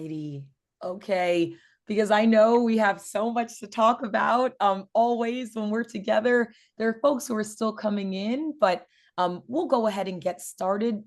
Alrighty. Okay. Because I know we have so much to talk about. Always when we're together, there are folks who are still coming in, but we'll go ahead and get started.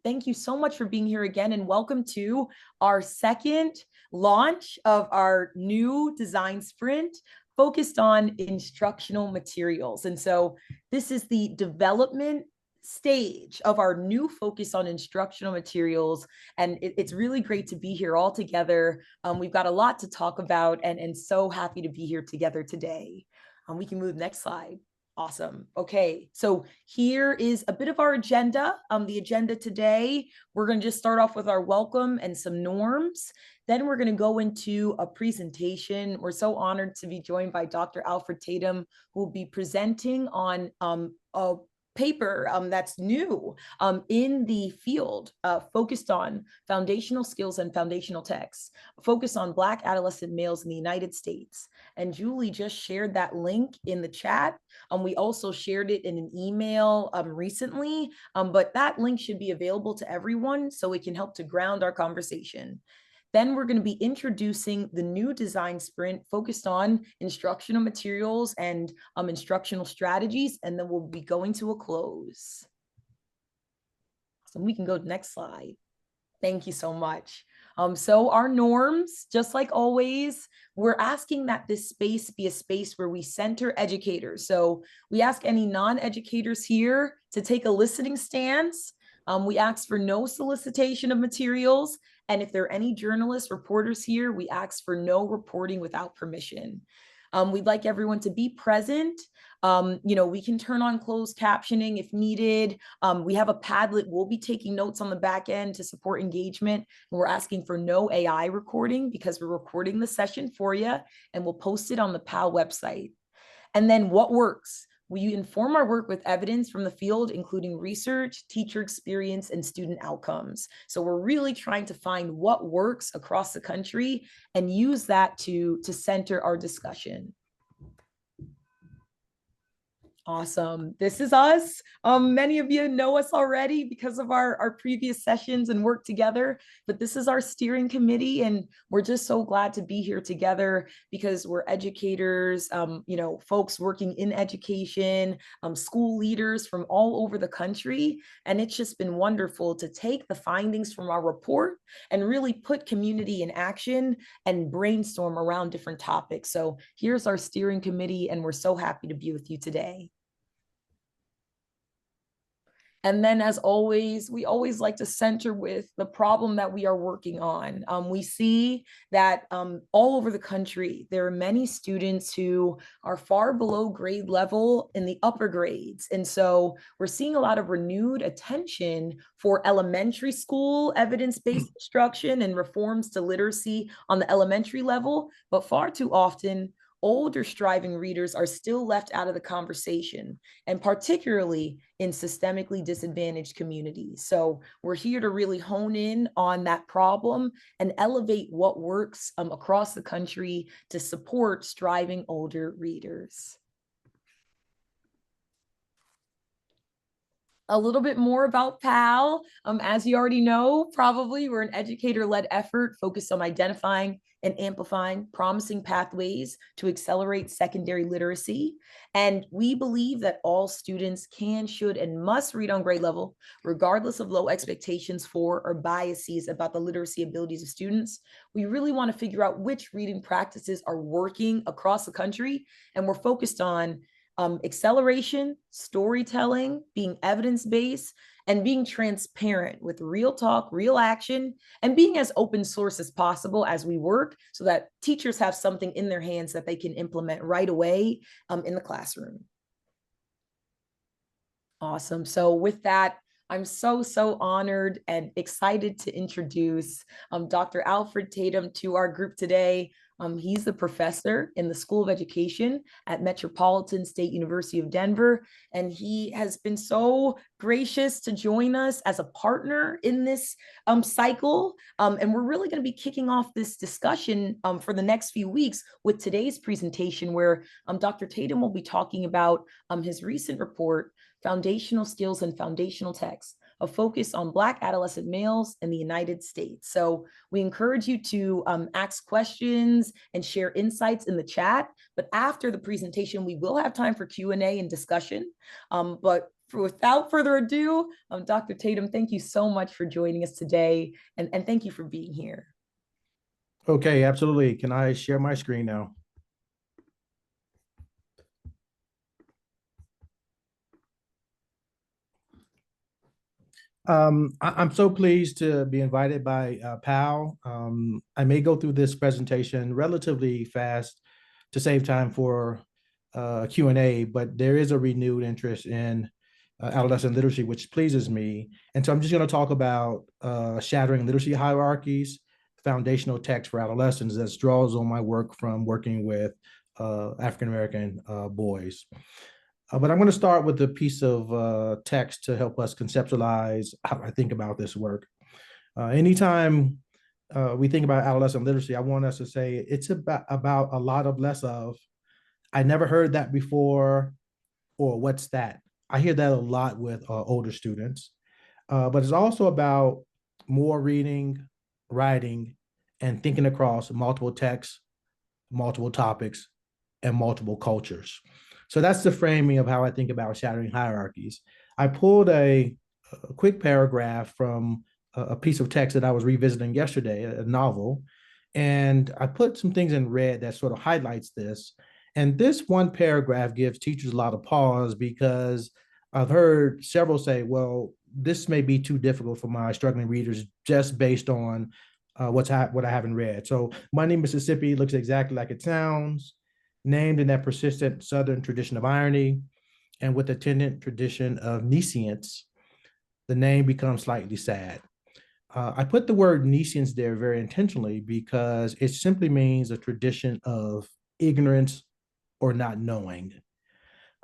Thank you so much for being here again, and welcome to our second launch of our new design sprint focused on instructional materials. And so this is the development stage of our new focus on instructional materials, and it's really great to be here all together. We've got a lot to talk about, and so happy to be here together today. We can move next slide. Awesome. Okay, so here is a bit of our agenda. The agenda today, we're going to just start off with our welcome and some norms. Then we're going to go into a presentation. We're so honored to be joined by Dr. Alfred Tatum, who will be presenting on a paper that's new in the field, focused on foundational skills and foundational texts, focused on Black adolescent males in the United States. And Julie just shared that link in the chat. We also shared it in an email recently, but that link should be available to everyone so it can help to ground our conversation. Then we're going to be introducing the new design sprint focused on instructional materials and instructional strategies, and then we'll be going to a close. So we can go to the next slide. Thank you so much. So our norms, just like always, we're asking that this space be a space where we center educators. So we ask any non-educators here to take a listening stance. We ask for no solicitation of materials. And if there are any journalists, reporters here, we ask for no reporting without permission. We'd like everyone to be present. We can turn on closed captioning if needed. We have a Padlet. We'll be taking notes on the back end to support engagement. And we're asking for no AI recording because we're recording the session for you, and we'll post it on the PAL website. And then what works? We inform our work with evidence from the field, including research, teacher experience, and student outcomes. So we're really trying to find what works across the country and use that to center our discussion. Awesome. This is us. Many of you know us already because of our previous sessions and work together, but this is our steering committee, and we're just so glad to be here together because we're educators, folks working in education, school leaders from all over the country. And it's just been wonderful to take the findings from our report and really put community in action and brainstorm around different topics. So here's our steering committee, and we're so happy to be with you today. And then, as always, we always like to center with the problem that we are working on. We see that all over the country, there are many students who are far below grade level in the upper grades. And so we're seeing a lot of renewed attention for elementary school evidence-based instruction and reforms to literacy on the elementary level, but far too often, older striving readers are still left out of the conversation, and particularly in systemically disadvantaged communities. So we're here to really hone in on that problem and elevate what works across the country to support striving older readers. A little bit more about PAL. As you already know, probably, we're an educator-led effort focused on identifying and amplifying promising pathways to accelerate secondary literacy. And we believe that all students can, should, and must read on grade level, regardless of low expectations for or biases about the literacy abilities of students. We really want to figure out which reading practices are working across the country, and we're focused on acceleration, storytelling, being evidence-based, and being transparent with real talk, real action, and being as open source as possible as we work so that teachers have something in their hands that they can implement right away in the classroom. Awesome. So with that, I'm so honored and excited to introduce Dr. Alfred Tatum to our group today. He's the professor in the School of Education at Metropolitan State University of Denver, and he has been so gracious to join us as a partner in this cycle. And we're really going to be kicking off this discussion for the next few weeks with today's presentation, where Dr. Tatum will be talking about his recent report, Foundational Skills and Foundational Texts, a focus on Black adolescent males in the United States. So we encourage you to ask questions and share insights in the chat. But after the presentation, we will have time for Q&A and discussion. But without further ado, Dr. Tatum, thank you so much for joining us today, and thank you for being here. Okay, absolutely. Can I share my screen now? I'm so pleased to be invited by Pal. I may go through this presentation relatively fast to save time for Q&A, but there is a renewed interest in adolescent literacy, which pleases me. And so I'm just going to talk about shattering literacy hierarchies, foundational text for adolescents that draws on my work from working with African-American boys. But I'm going to start with a piece of text to help us conceptualize how I think about this work. Anytime we think about adolescent literacy, I want us to say it's about a lot of less of, I never heard that before, or what's that? I hear that a lot with older students. But it's also about more reading, writing, and thinking across multiple texts, multiple topics, and multiple cultures. So that's the framing of how I think about shattering hierarchies. I pulled a quick paragraph from a piece of text that I was revisiting yesterday, a novel, and I put some things in red that sort of highlights this. And this one paragraph gives teachers a lot of pause because I've heard several say, well, this may be too difficult for my struggling readers just based on what I haven't read. So Money, Mississippi looks exactly like it sounds, named in that persistent Southern tradition of irony and with attendant tradition of nescience. The name becomes slightly sad. I put the word nescience there very intentionally because it simply means a tradition of ignorance or not knowing.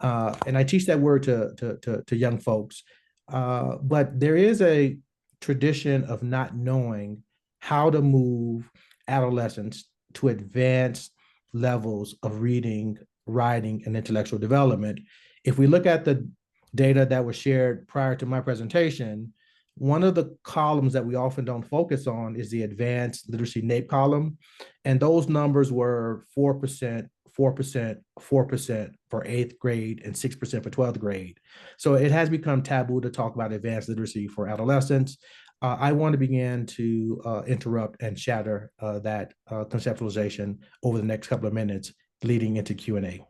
And I teach that word to young folks. But there is a tradition of not knowing how to move adolescents to advanced levels of reading, writing, and intellectual development. If we look at the data that was shared prior to my presentation, one of the columns that we often don't focus on is the advanced literacy NAEP column. And those numbers were 4%, 4%, 4% for 8th grade and 6% for 12th grade. So it has become taboo to talk about advanced literacy for adolescents. I want to begin to interrupt and shatter that conceptualization over the next couple of minutes leading into Q&A.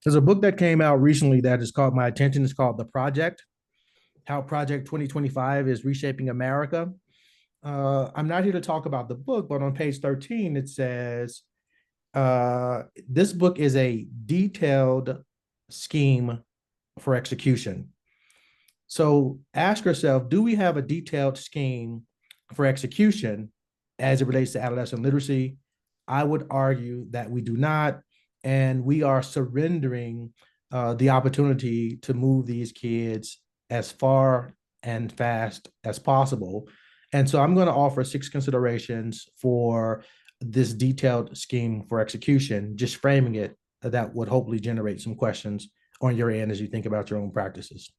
There's a book that came out recently that has caught my attention. It's called The Project, How Project 2025 is Reshaping America. I'm not here to talk about the book, but on page 13, it says, this book is a detailed scheme for execution. So ask yourself, do we have a detailed scheme for execution as it relates to adolescent literacy? I would argue that we do not, and we are surrendering the opportunity to move these kids as far and fast as possible. And so I'm going to offer 6 considerations for this detailed scheme for execution, just framing it that would hopefully generate some questions on your end as you think about your own practices.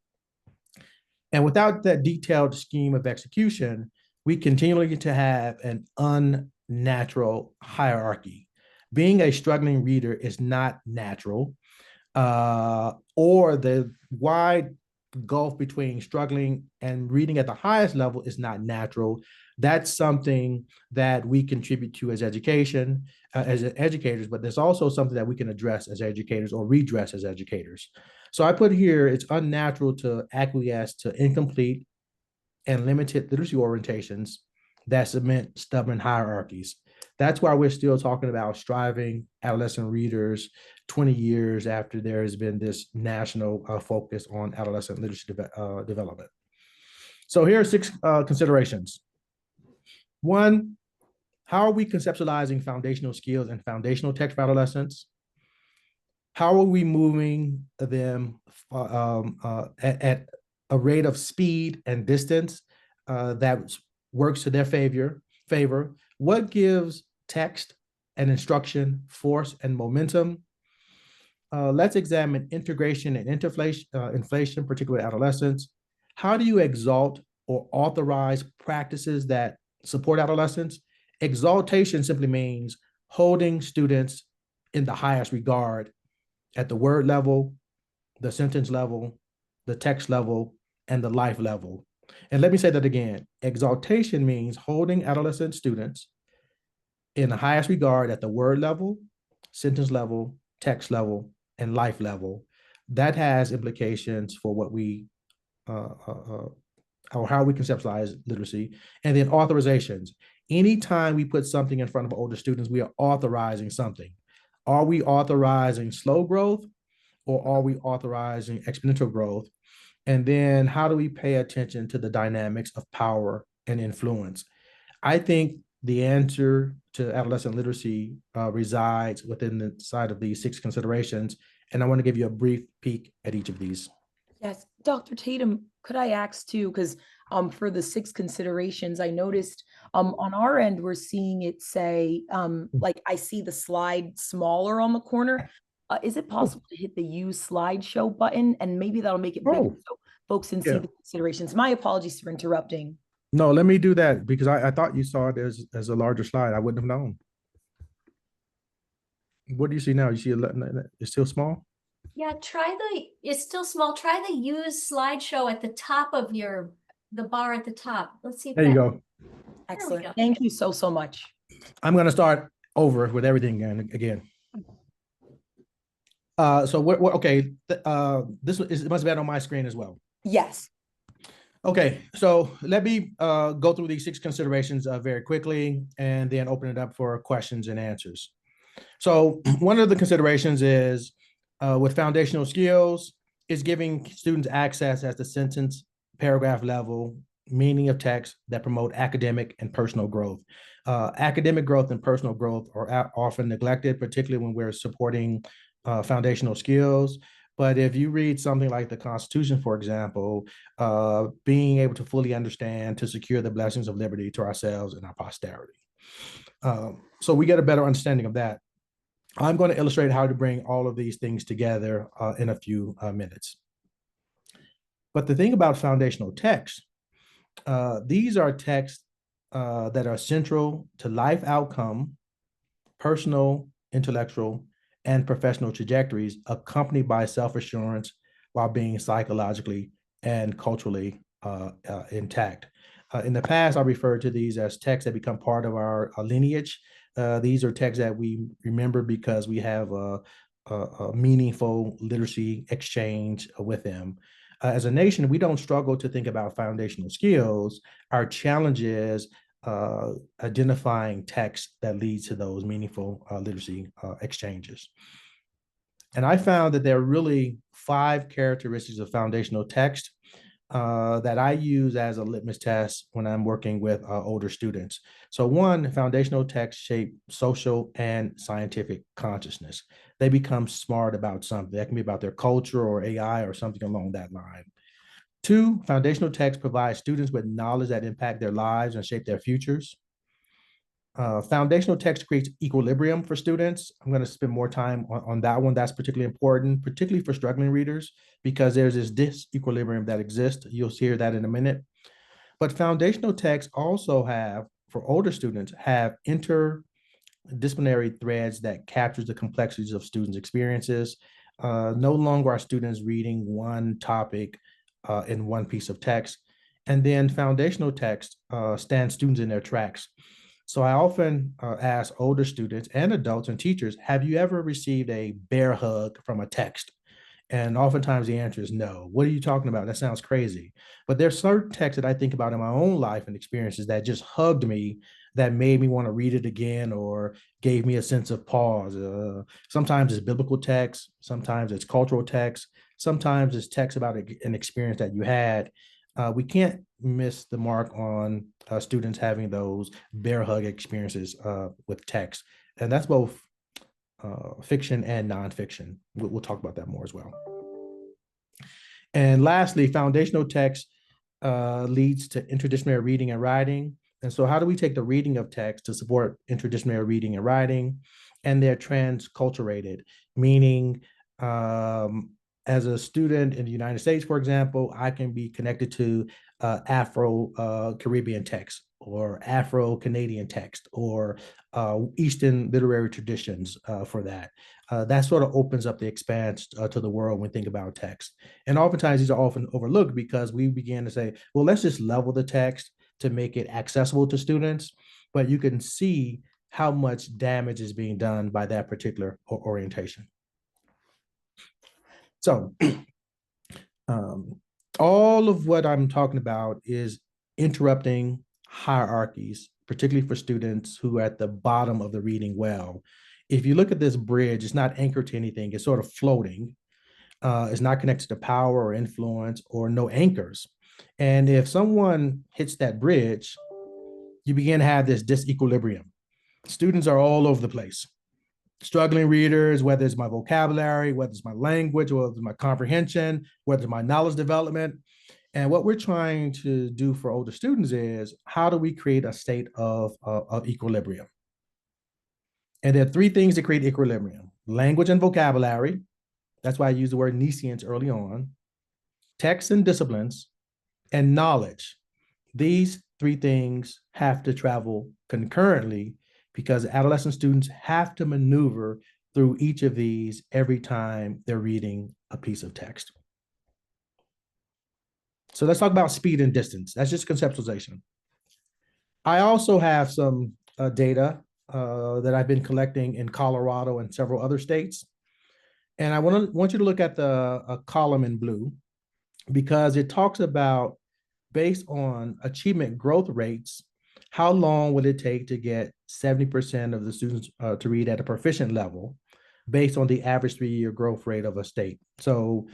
And without that detailed scheme of execution, we continually to have an unnatural hierarchy. Being a struggling reader is not natural, or the wide gulf between struggling and reading at the highest level is not natural. That's something that we contribute to as education, as educators, but there's also something that we can address as educators or redress as educators. So I put here, it's unnatural to acquiesce to incomplete and limited literacy orientations that cement stubborn hierarchies. That's why we're still talking about striving adolescent readers 20 years after there has been this national focus on adolescent literacy development. So here are 6 considerations. 1, how are we conceptualizing foundational skills and foundational text for adolescents? How are we moving them at a rate of speed and distance that works to their favor? What gives text and instruction force and momentum? let's examine integration and inflation, particularly adolescents. How do you exalt or authorize practices that support adolescents? Exaltation simply means holding students in the highest regard at the word level, the sentence level, the text level, and the life level. And let me say that again. Exaltation means holding adolescent students in the highest regard at the word level, sentence level, text level, and life level. That has implications for what we or how we conceptualize literacy. And then authorizations. Anytime we put something in front of older students, we are authorizing something. Are we authorizing slow growth or are we authorizing exponential growth? And then how do we pay attention to the dynamics of power and influence? I think the answer to adolescent literacy resides within the side of these 6 considerations. And I want to give you a brief peek at each of these. Yes, Dr. Tatum, could I ask too, because for the 6 considerations, I noticed on our end, we're seeing it say, like I see the slide smaller on the corner. Is it Oh, possible to hit the use slideshow button and maybe that'll make it bigger oh, so folks can see yeah. the considerations? My apologies for interrupting. No, let me do that because I thought you saw it as a larger slide. I wouldn't have known. What do you see now? You see it's still small? Yeah, it's still small. Try the use slideshow at the top of the bar at the top. Let's see if There you that, go. Excellent. go. Thank you so, so much. I'm going to start over with everything again. So what okay, this is, it must have been on my screen as well. Yes. Okay, so let me go through these 6 considerations very quickly and then open it up for questions and answers. So one of the considerations is with foundational skills is giving students access at the sentence, paragraph level, meaning of text that promote academic and personal growth. Academic growth and personal growth are often neglected, particularly when we're supporting foundational skills. But if you read something like the Constitution, for example, being able to fully understand to secure the blessings of liberty to ourselves and our posterity. So we get a better understanding of that. I'm going to illustrate how to bring all of these things together in a few minutes. But the thing about foundational texts, these are texts that are central to life outcome, personal, intellectual, and professional trajectories accompanied by self-assurance while being psychologically and culturally intact. In the past, I referred to these as texts that become part of our lineage. These are texts that we remember because we have a meaningful literacy exchange with them. As a nation, we don't struggle to think about foundational skills. Our challenge is identifying text that leads to those meaningful literacy exchanges. And I found that there are really 5 characteristics of foundational text that I use as a litmus test when I'm working with older students. So 1, foundational texts shape social and scientific consciousness. They become smart about something. That can be about their culture or AI or something along that line. 2, foundational texts provide students with knowledge that impact their lives and shape their futures. Foundational text creates equilibrium for students. I'm going to spend more time on that one. That's particularly important, particularly for struggling readers, because there's this disequilibrium that exists. You'll hear that in a minute. But foundational texts also have, for older students, have interdisciplinary threads that captures the complexities of students' experiences. No longer are students reading one topic in one piece of text. And then foundational text stands students in their tracks. So I often ask older students and adults and teachers, have you ever received a bear hug from a text? And oftentimes the answer is no. What are you talking about? That sounds crazy. But there's certain texts that I think about in my own life and experiences that just hugged me, that made me want to read it again or gave me a sense of pause. Sometimes it's biblical text, sometimes it's cultural text, sometimes it's text about an experience that you had. We can't miss the mark on students having those bear hug experiences with text. And that's both fiction and nonfiction. We'll talk about that more as well. And lastly, foundational text leads to interdisciplinary reading and writing. And so how do we take the reading of text to support interdisciplinary reading and writing? And they're transculturated, meaning As a student in the United States, for example, I can be connected to Afro-Caribbean text or Afro-Canadian text or Eastern literary traditions for that. That sort of opens up the expanse to the world when we think about text. And oftentimes these are often overlooked because we begin to say, well, let's just level the text to make it accessible to students. But you can see how much damage is being done by that particular orientation. So all of what I'm talking about is interrupting hierarchies, particularly for students who are at the bottom of the reading well. If you look at this bridge, it's not anchored to anything. It's sort of floating. It's not connected to power or influence or no anchors. And if someone hits that bridge, you begin to have this disequilibrium. Students are all over the place. Struggling readers, whether it's my vocabulary, whether it's my language, whether it's my comprehension, whether it's my knowledge development. And what we're trying to do for older students is how do we create a state of equilibrium? And there are three things that create equilibrium: language and vocabulary. That's why I use the word nescience early on. Texts and disciplines, and knowledge. These three things have to travel concurrently because adolescent students have to maneuver through each of these every time they're reading a piece of text. So let's talk about speed and distance. That's just conceptualization. I also have some data that I've been collecting in Colorado and several other states. And I want you to look at the column in blue because it talks about, based on achievement growth rates, how long would it take to get 70% of the students to read at a proficient level based on the average 3-year growth rate of a state. So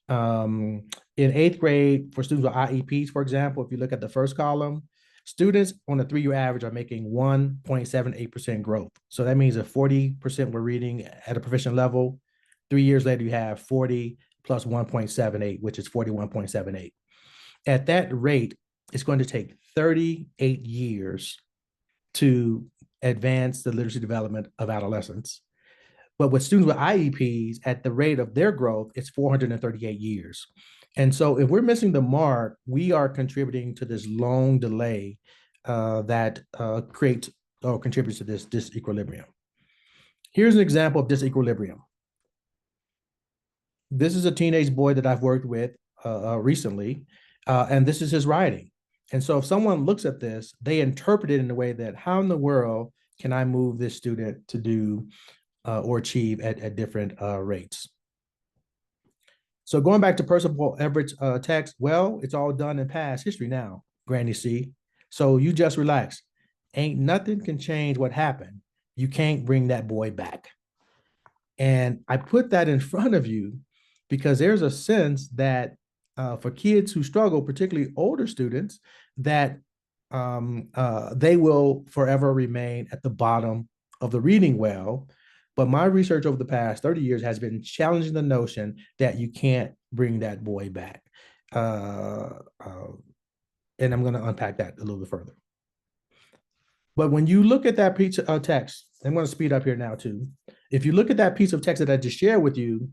in 8th grade, for students with IEPs, for example, if you look at the first column, students on a 3-year average are making 1.78% growth. So that means if 40% were reading at a proficient level, 3 years later, you have 40 plus 1.78, which is 41.78. At that rate, it's going to take 38 years to advance the literacy development of adolescents. But with students with IEPs, at the rate of their growth, it's 438 years. And so if we're missing the mark, we are contributing to this long delay that creates or contributes to this disequilibrium. Here's an example of disequilibrium. This is a teenage boy that I've worked with recently, and this is his writing. And so if someone looks at this, they interpret it in a way that, how in the world can I move this student to do or achieve at different rates? So going back to Percival Everett's text, well, it's all done in past history now, Granny C. So you just relax. Ain't nothing can change what happened. You can't bring that boy back. And I put that in front of you because there's a sense that for kids who struggle, particularly older students, that they will forever remain at the bottom of the reading well. But my research over the past 30 years has been challenging the notion that you can't bring that boy back. And I'm going to unpack that a little bit further. But when you look at that piece of text, I'm going to speed up here now too. If you look at that piece of text that I just shared with you,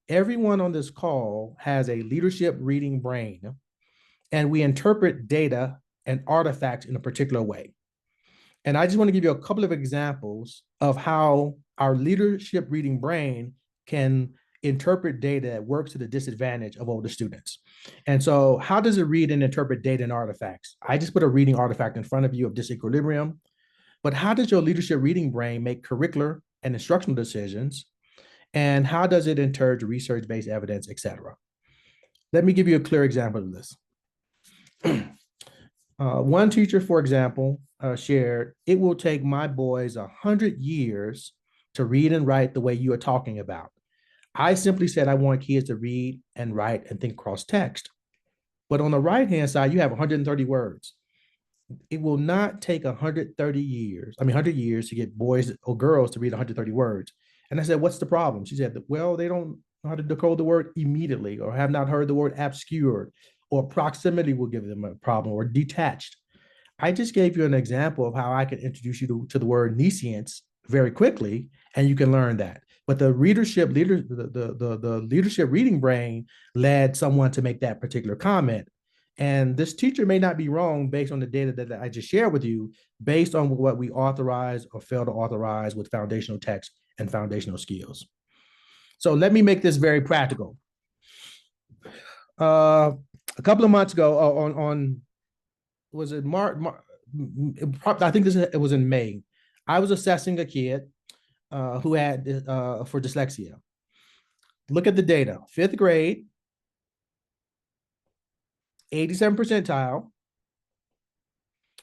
everyone on this call has a leadership reading brain, and we interpret data and artifacts in a particular way. And I just want to give you a couple of examples of how our leadership reading brain can interpret data that works to the disadvantage of older students. And so how does it read and interpret data and artifacts? I just put a reading artifact in front of you of disequilibrium, but how does your leadership reading brain make curricular and instructional decisions? And how does it interpret research-based evidence, et cetera? Let me give you a clear example of this. One teacher, for example, shared, it will take my boys 100 years to read and write the way you are talking about. I simply said I want kids to read and write and think cross text. But on the right-hand side, you have 130 words. It will not take 100 years to get boys or girls to read 130 words. And I said, what's the problem? She said, well, they don't know how to decode the word immediately, or have not heard the word obscured, or proximity will give them a problem, or detached. I just gave you an example of how I can introduce you to the word nescience very quickly, and you can learn that. But the leadership reading brain led someone to make that particular comment. And this teacher may not be wrong based on the data that I just shared with you, based on what we authorize or fail to authorize with foundational text and foundational skills. So let me make this very practical. A couple of months ago, on was it March? I think it was in May. I was assessing a kid who had for dyslexia. Look at the data. 5th grade, 87 percentile.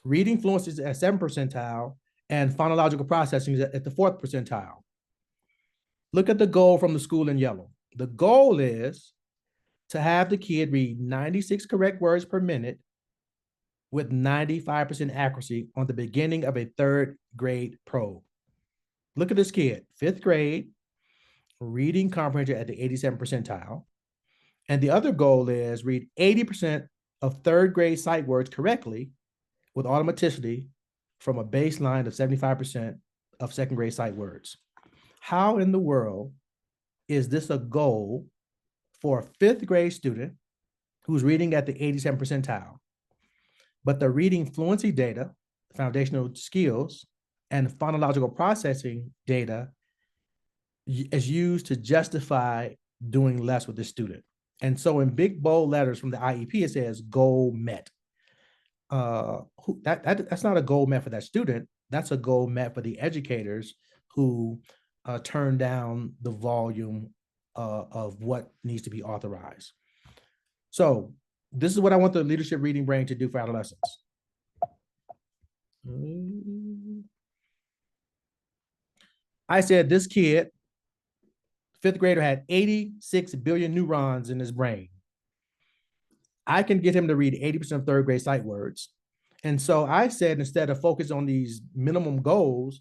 Reading fluency is at 7 percentile, and phonological processing is at the 4th percentile. Look at the goal from the school in yellow. The goal is to have the kid read 96 correct words per minute with 95% accuracy on the beginning of a 3rd grade probe. Look at this kid, 5th grade, reading comprehension at the 87 percentile. And the other goal is read 80% of 3rd grade sight words correctly with automaticity from a baseline of 75% of 2nd grade sight words. How in the world is this a goal for a 5th grade student who's reading at the 87 percentile? But the reading fluency data, foundational skills, and phonological processing data is used to justify doing less with the student. And so in big bold letters from the IEP, it says goal met. That's not a goal met for that student. That's a goal met for the educators who turn down the volume of what needs to be authorized. So this is what I want the leadership reading brain to do for adolescents. I said this kid, 5th grader, had 86 billion neurons in his brain. I can get him to read 80% of 3rd grade sight words. And so I said, instead of focus on these minimum goals,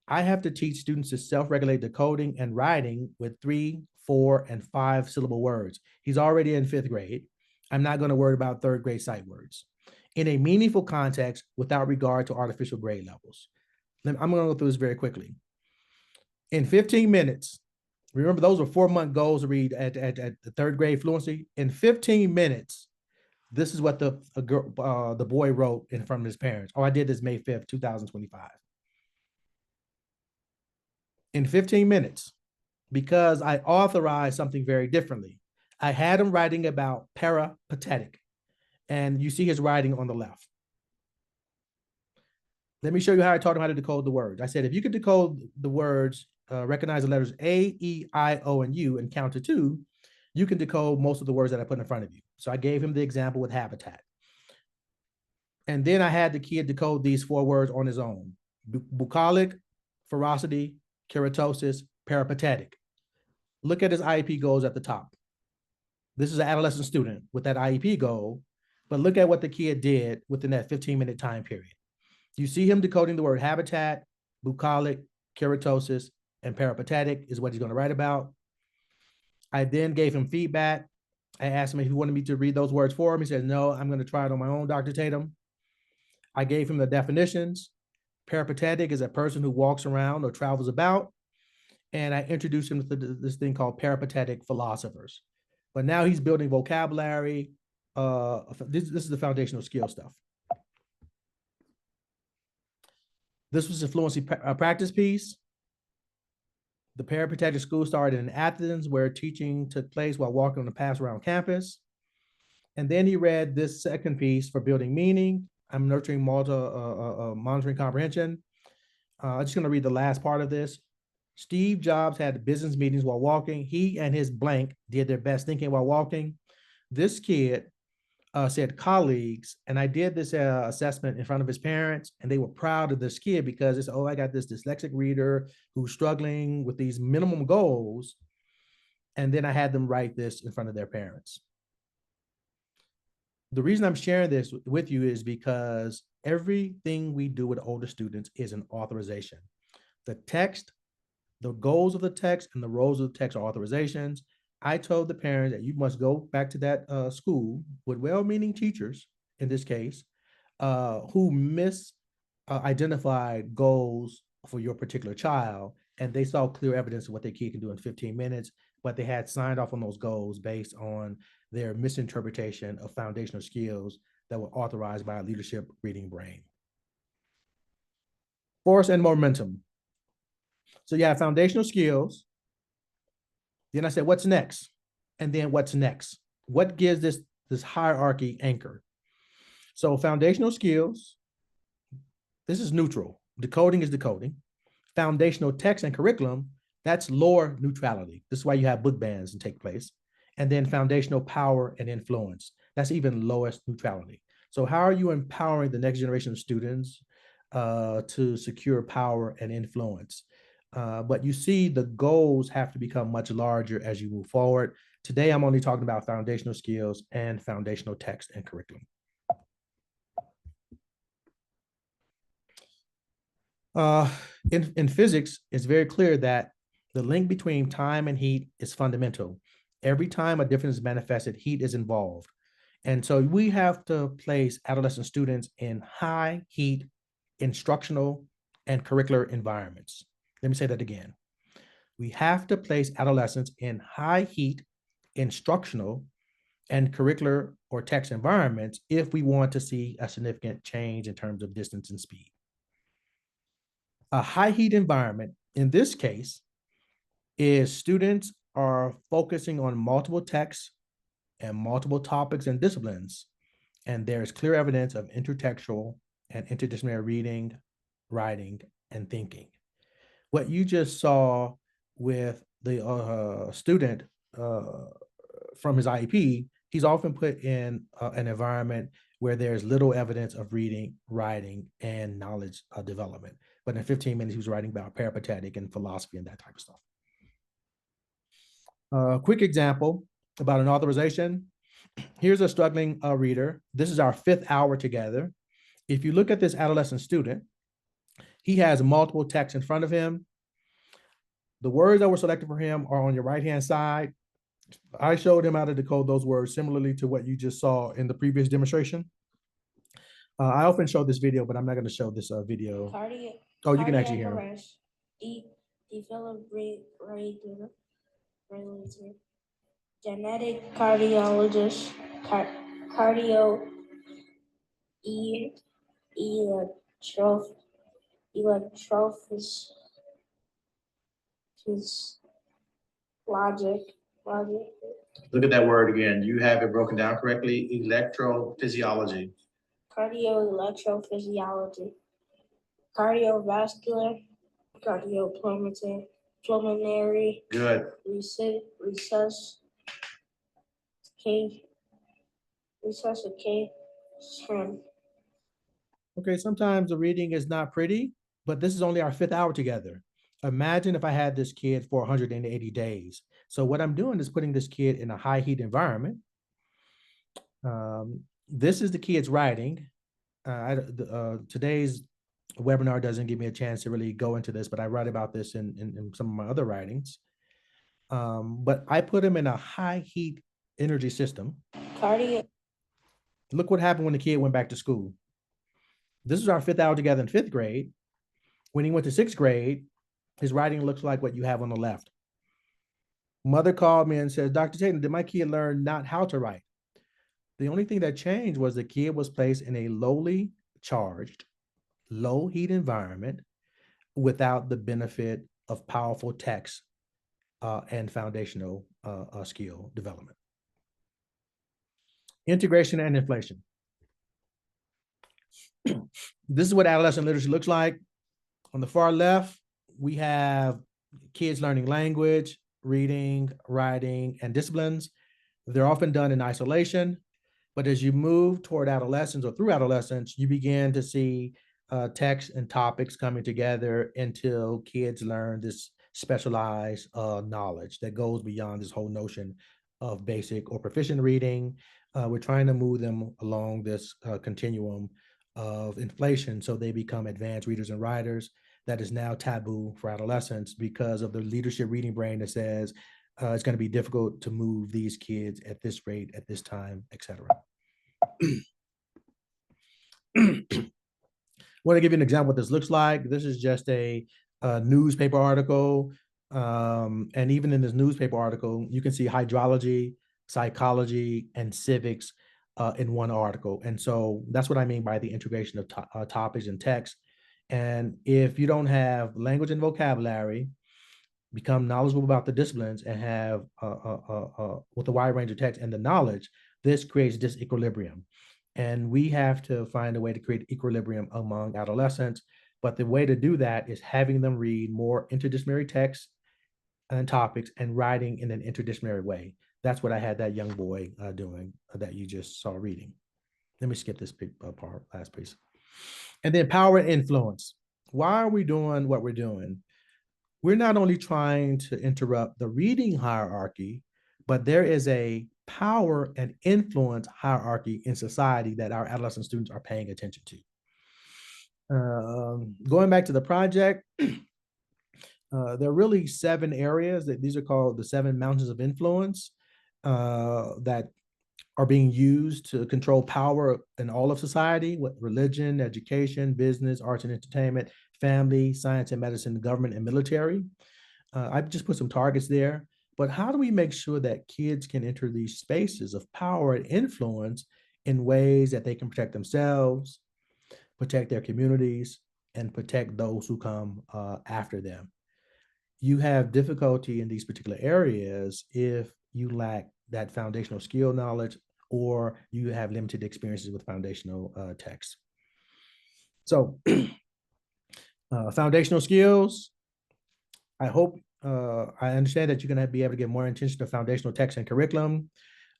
I have to teach students to self-regulate decoding and writing with 3, 4, and 5 syllable words. He's already in 5th grade. I'm not going to worry about 3rd grade sight words in a meaningful context without regard to artificial grade levels. I'm going to go through this very quickly. In 15 minutes, remember those were 4-month goals to read at the 3rd grade fluency. In 15 minutes, this is what the boy wrote in front of his parents. Oh, I did this May 5th, 2025. In 15 minutes, because I authorized something very differently. I had him writing about peripatetic, and you see his writing on the left. Let me show you how I taught him how to decode the words. I said, if you could decode the words, recognize the letters A, E, I, O, and U, and count to 2, you can decode most of the words that I put in front of you. So I gave him the example with habitat. And then I had the kid decode these 4 words on his own: bucolic, ferocity, keratosis, peripatetic. Look at his IEP goals at the top. This is an adolescent student with that IEP goal, but look at what the kid did within that 15-minute time period. You see him decoding the word habitat, bucolic, keratosis, and peripatetic is what he's going to write about. I then gave him feedback. I asked him if he wanted me to read those words for him. He said, no, I'm going to try it on my own, Dr. Tatum. I gave him the definitions. Peripatetic is a person who walks around or travels about. And I introduced him to this thing called peripatetic philosophers. But now he's building vocabulary. This is the foundational skill stuff. This was a fluency practice piece. The peripatetic school started in Athens, where teaching took place while walking on the paths around campus. And then he read this second piece for building meaning. I'm nurturing monitoring comprehension. I'm just going to read the last part of this. Steve Jobs had business meetings while walking. He and his blank did their best thinking while walking. This kid said colleagues, and I did this assessment in front of his parents, and they were proud of this kid because it's, oh, I got this dyslexic reader who's struggling with these minimum goals. And then I had them write this in front of their parents. The reason I'm sharing this with you is because everything we do with older students is an authorization. The text, the goals of the text, and the roles of the text are authorizations. I told the parents that you must go back to that school with well-meaning teachers, in this case, who identified goals for your particular child, and they saw clear evidence of what their kid can do in 15 minutes, but they had signed off on those goals based on their misinterpretation of foundational skills that were authorized by a leadership reading brain. Force and momentum. So you have foundational skills. Then I said, what's next? And then what's next? What gives this hierarchy anchor? So foundational skills, this is neutral. Decoding is decoding. Foundational text and curriculum, that's lower neutrality. This is why you have book bans and take place. And then foundational power and influence, that's even lowest neutrality. So how are you empowering the next generation of students to secure power and influence? But you see the goals have to become much larger as you move forward. Today, I'm only talking about foundational skills and foundational text and curriculum. In physics, it's very clear that the link between time and heat is fundamental. Every time a difference is manifested, heat is involved. And so we have to place adolescent students in high heat instructional and curricular environments. Let me say that again. We have to place adolescents in high heat instructional and curricular or text environments if we want to see a significant change in terms of distance and speed. A high heat environment, in this case, is students are focusing on multiple texts and multiple topics and disciplines, and there is clear evidence of intertextual and interdisciplinary reading, writing, and thinking. What you just saw with the student from his IEP, he's often put in an environment where there's little evidence of reading, writing, and knowledge development. But in 15 minutes, he was writing about peripatetic and philosophy and that type of stuff. Quick example about an authorization. Here's a struggling reader. This is our 5th hour together. If you look at this adolescent student, he has multiple texts in front of him. The words that were selected for him are on your right-hand side. I showed him how to decode those words similarly to what you just saw in the previous demonstration. I often show this video, but I'm not going to show this video. You can actually hear him. Genetic cardiologist, cardio, electrophysiologist, logic. Look at that word again. You have it broken down correctly. Electrophysiology. Electrophysiology. Cardiovascular, pulmonary. Good. Resuscitation. Okay, sometimes the reading is not pretty, but this is only our 5th hour together. Imagine if I had this kid for 180 days. So what I'm doing is putting this kid in a high heat environment. This is the kid's writing. Today's webinar doesn't give me a chance to really go into this, but I write about this in some of my other writings. But I put him in a high heat energy system. Look what happened when the kid went back to school. This is our 5th hour together in 5th grade. When he went to 6th grade, his writing looks like what you have on the left. Mother called me and said, Dr. Tatum, did my kid learn not how to write? The only thing that changed was the kid was placed in a lowly charged, low heat environment without the benefit of powerful text and foundational skill development. Integration and inflation. This is what adolescent literacy looks like. On the far left, we have kids learning language, reading, writing, and disciplines. They're often done in isolation, but as you move toward adolescence or through adolescence, you begin to see text and topics coming together until kids learn this specialized knowledge that goes beyond this whole notion of basic or proficient reading. We're trying to move them along this continuum of inflation so they become advanced readers and writers. That is now taboo for adolescents because of the leadership reading brain that says it's going to be difficult to move these kids at this rate, at this time, etc. I want to give you an example of what this looks like. This is just a newspaper article. And even in this newspaper article, you can see hydrology, psychology, and civics in one article. And so that's what I mean by the integration of topics and text. And if you don't have language and vocabulary, become knowledgeable about the disciplines, and have with a wide range of text and the knowledge, this creates disequilibrium. And we have to find a way to create equilibrium among adolescents. But the way to do that is having them read more interdisciplinary texts and topics and writing in an interdisciplinary way. That's what I had that young boy doing that you just saw reading. Let me skip this part, last piece. And then power and influence. Why are we doing what we're doing? We're not only trying to interrupt the reading hierarchy, but there is a power and influence hierarchy in society that our adolescent students are paying attention to. Going back to the project, there are really 7 areas that these are called the 7 mountains of influence that are being used to control power in all of society, with religion, education, business, arts and entertainment, family, science and medicine, government and military. I've just put some targets there, but how do we make sure that kids can enter these spaces of power and influence in ways that they can protect themselves, protect their communities, and protect those who come after them? You have difficulty in these particular areas if you lack that foundational skill knowledge, or you have limited experiences with foundational texts. So foundational skills, I hope I understand that you're going to be able to give more attention to foundational text and curriculum.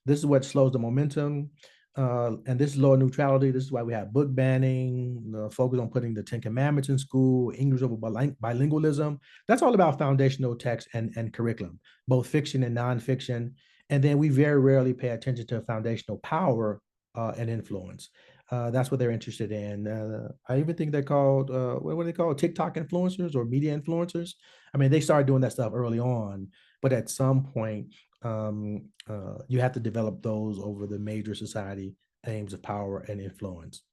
This is what slows the momentum. And this is lower neutrality. This is why we have book banning, focus on putting the 10 Commandments in school, English over bilingualism. That's all about foundational text and curriculum, both fiction and nonfiction. And then we very rarely pay attention to foundational power and influence. That's what they're interested in. I even think they're called, what are they called? TikTok influencers or media influencers. I mean, they started doing that stuff early on, but at some point, you have to develop those over the major society aims of power and influence.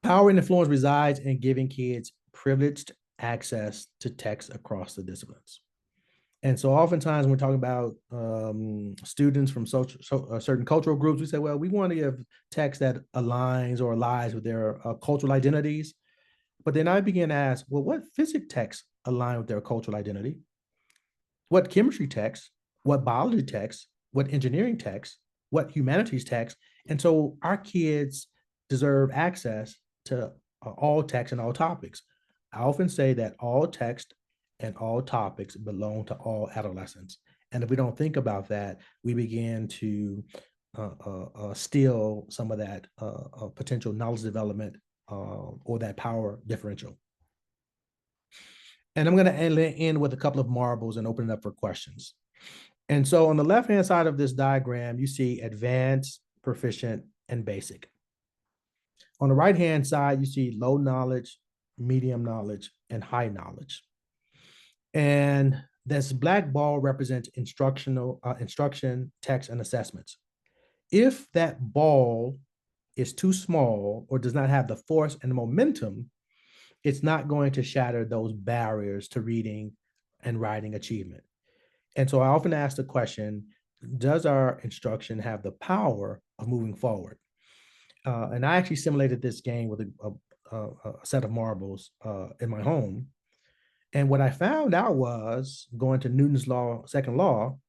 Power and influence resides in giving kids privileged access to text across the disciplines. And so oftentimes when we're talking about students from certain cultural groups, we say, well, we want to give text that aligns or aligns with their cultural identities. But then I begin to ask, well, what physics texts align with their cultural identity? What chemistry text, what biology text, what engineering text, what humanities text? And so our kids deserve access to all text and all topics. I often say that all text and all topics belong to all adolescents. And if we don't think about that, we begin to steal some of that potential knowledge development or that power differential. And I'm going to end with a couple of marbles and open it up for questions. And so on the left-hand side of this diagram, you see advanced, proficient, and basic. On the right-hand side, you see low knowledge, medium knowledge, and high knowledge. And this black ball represents instruction, text, and assessments. If that ball is too small or does not have the force and the momentum, it's not going to shatter those barriers to reading and writing achievement. And so I often ask the question, does our instruction have the power of moving forward? And I actually simulated this game with a set of marbles in my home. And what I found out was, going to Newton's law, second law,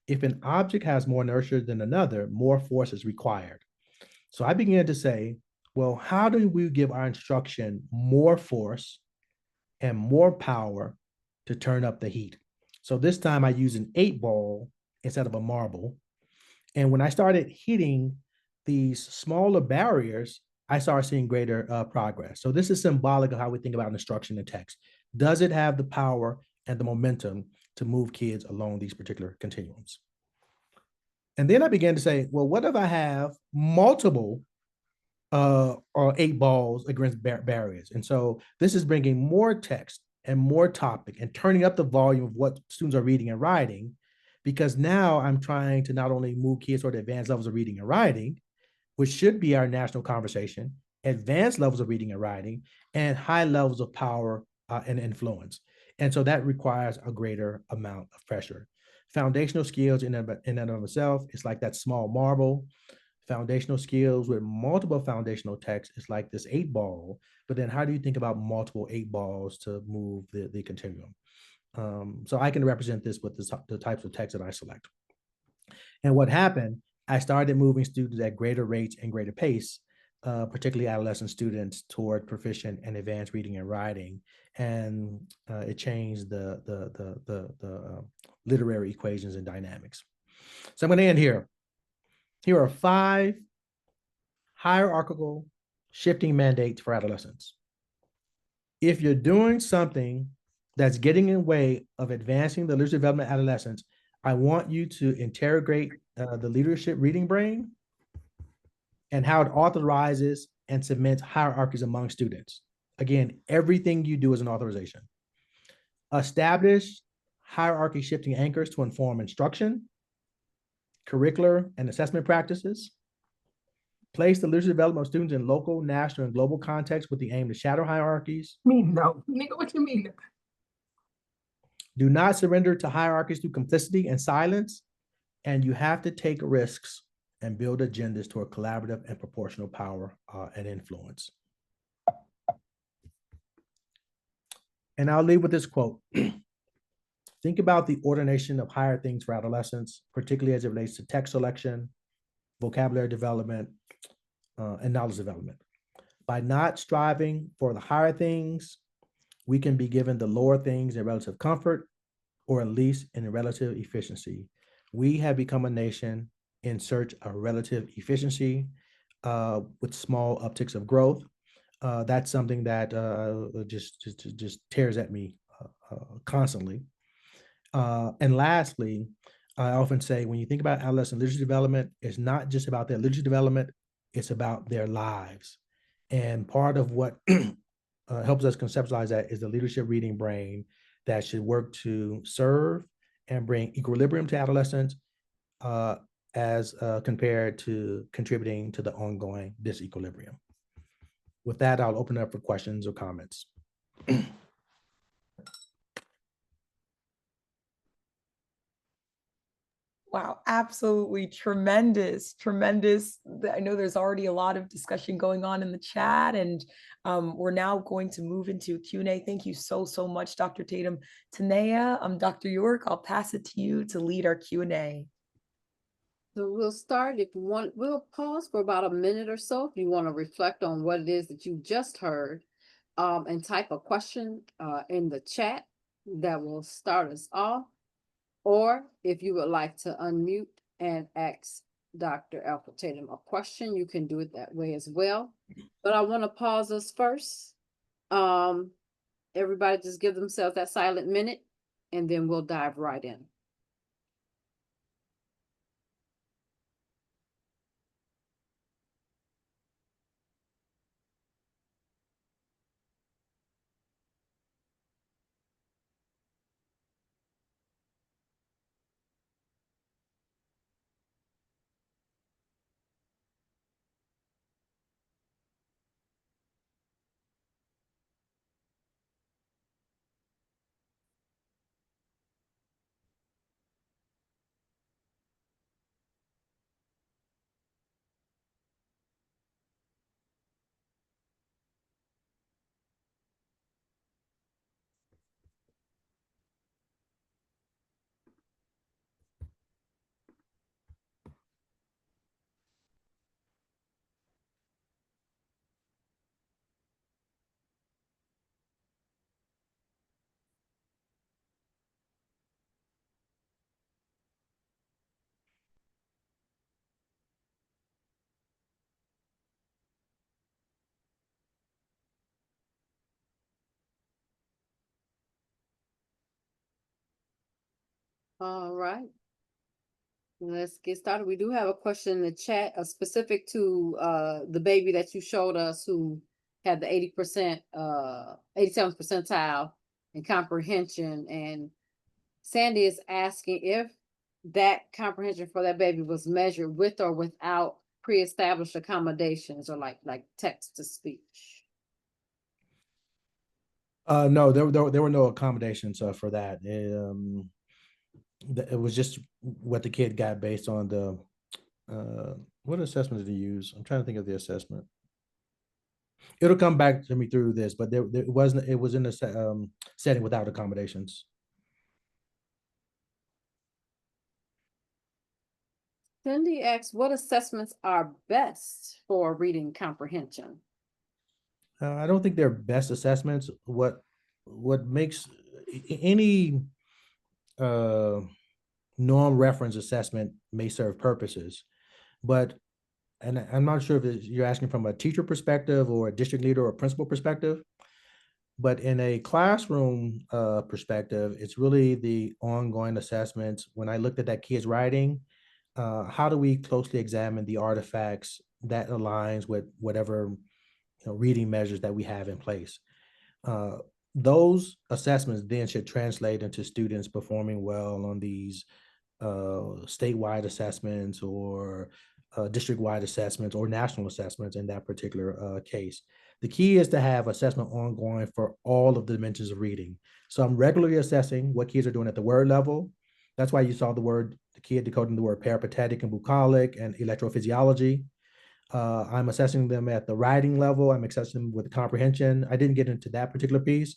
if an object has more inertia than another, more force is required. So I began to say, well, how do we give our instruction more force and more power to turn up the heat? So this time I used an 8-ball instead of a marble. And when I started hitting these smaller barriers, I started seeing greater progress. So this is symbolic of how we think about instruction and text. Does it have the power and the momentum to move kids along these particular continuums? And then I began to say, well, what if I have multiple or 8 balls against barriers? And so this is bringing more text and more topic and turning up the volume of what students are reading and writing, because now I'm trying to not only move kids toward advanced levels of reading and writing, which should be our national conversation, advanced levels of reading and writing, and high levels of power and influence. And so that requires a greater amount of pressure. Foundational skills in and of itself is like that small marble. Foundational skills with multiple foundational texts is like this 8-ball. But then how do you think about multiple 8 balls to move the continuum? So I can represent this with the types of text that I select. And what happened, I started moving students at greater rates and greater pace, particularly adolescent students, toward proficient and advanced reading and writing. And it changed the literary equations and dynamics. So I'm going to end here. Here are 5 hierarchical shifting mandates for adolescents. If you're doing something that's getting in the way of advancing the leadership development of adolescents, I want you to interrogate the leadership reading brain and how it authorizes and cements hierarchies among students. Again, everything you do is an authorization. Establish hierarchy shifting anchors to inform instruction, curricular and assessment practices. Place the leadership development of students in local, national, and global context with the aim to shatter hierarchies. No, nigga, what you mean? Do not surrender to hierarchies through complicity and silence. And you have to take risks and build agendas toward collaborative and proportional power and influence. And I'll leave with this quote. Think about the ordination of higher things for adolescents, particularly as it relates to text selection, vocabulary development, and knowledge development. By not striving for the higher things, we can be given the lower things in relative comfort, or at least in relative efficiency. We have become a nation in search of relative efficiency with small upticks of growth. That's something that just tears at me constantly. And lastly, I often say, when you think about adolescent leadership development, it's not just about their leadership development, it's about their lives. And part of what helps us conceptualize that is the leadership reading brain that should work to serve and bring equilibrium to adolescents as compared to contributing to the ongoing disequilibrium. With that, I'll open up for questions or comments. Wow, absolutely tremendous, tremendous. I know there's already a lot of discussion going on in the chat, and we're now going to move into Q&A. Thank you so, so much, Dr. Tatum. Tanea, Dr. York, I'll pass it to you to lead our Q&A. So we'll start, if you want, we'll pause for about a minute or so if you want to reflect on what it is that you just heard, and type a question in the chat that will start us off. Or if you would like to unmute and ask Dr. Alfred Tatum a question, you can do it that way as well. But I want to pause us first. Everybody just give themselves that silent minute, and then we'll dive right in. All right. Let's get started. We do have a question in the chat, specific to the baby that you showed us who had the 80%, 87th percentile in comprehension. And Sandy is asking if that comprehension for that baby was measured with or without pre-established accommodations, or like text to speech. No, there were no accommodations for that. It was just what the kid got based on the what assessment did he use? I'm trying to think of the assessment. It'll come back to me through this, but there wasn't. It was in a setting without accommodations. Cindy asks, what assessments are best for reading comprehension? I don't think they're best assessments. What makes any norm reference assessment may serve purposes, but and I'm not sure if you're asking from a teacher perspective or a district leader or principal perspective, but in a classroom perspective, it's really the ongoing assessments. When I looked at that kid's writing, how do we closely examine the artifacts that aligns with whatever reading measures that we have in place? Those assessments then should translate into students performing well on these statewide assessments or district-wide assessments or national assessments in that particular case. The key is to have assessment ongoing for all of the dimensions of reading. So I'm regularly assessing what kids are doing at the word level. That's why you saw the kid decoding the word peripatetic and bucolic and electrophysiology. I'm assessing them at the writing level. I'm assessing them with comprehension. I didn't get into that particular piece,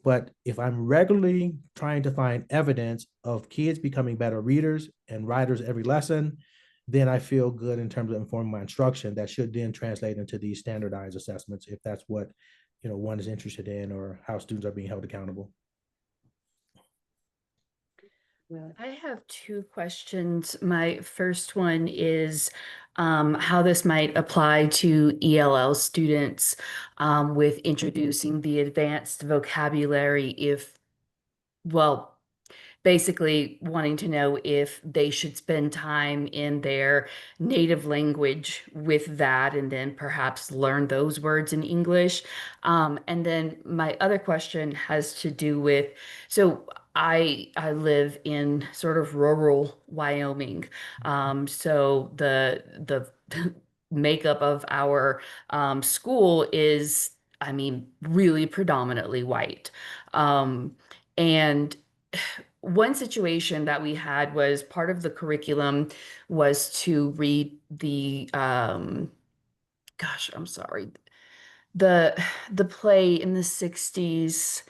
but if I'm regularly trying to find evidence of kids becoming better readers and writers every lesson, then I feel good in terms of informing my instruction that should then translate into these standardized assessments if that's what one is interested in or how students are being held accountable. I have two questions. My first one is how this might apply to ELL students with introducing the advanced vocabulary basically wanting to know if they should spend time in their native language with that and then perhaps learn those words in English. And then my other question has to do with, so I live in sort of rural Wyoming. So the makeup of our school is, I mean, really predominantly white. And one situation that we had was part of the curriculum was to read the gosh, I'm sorry, the play in the 60s,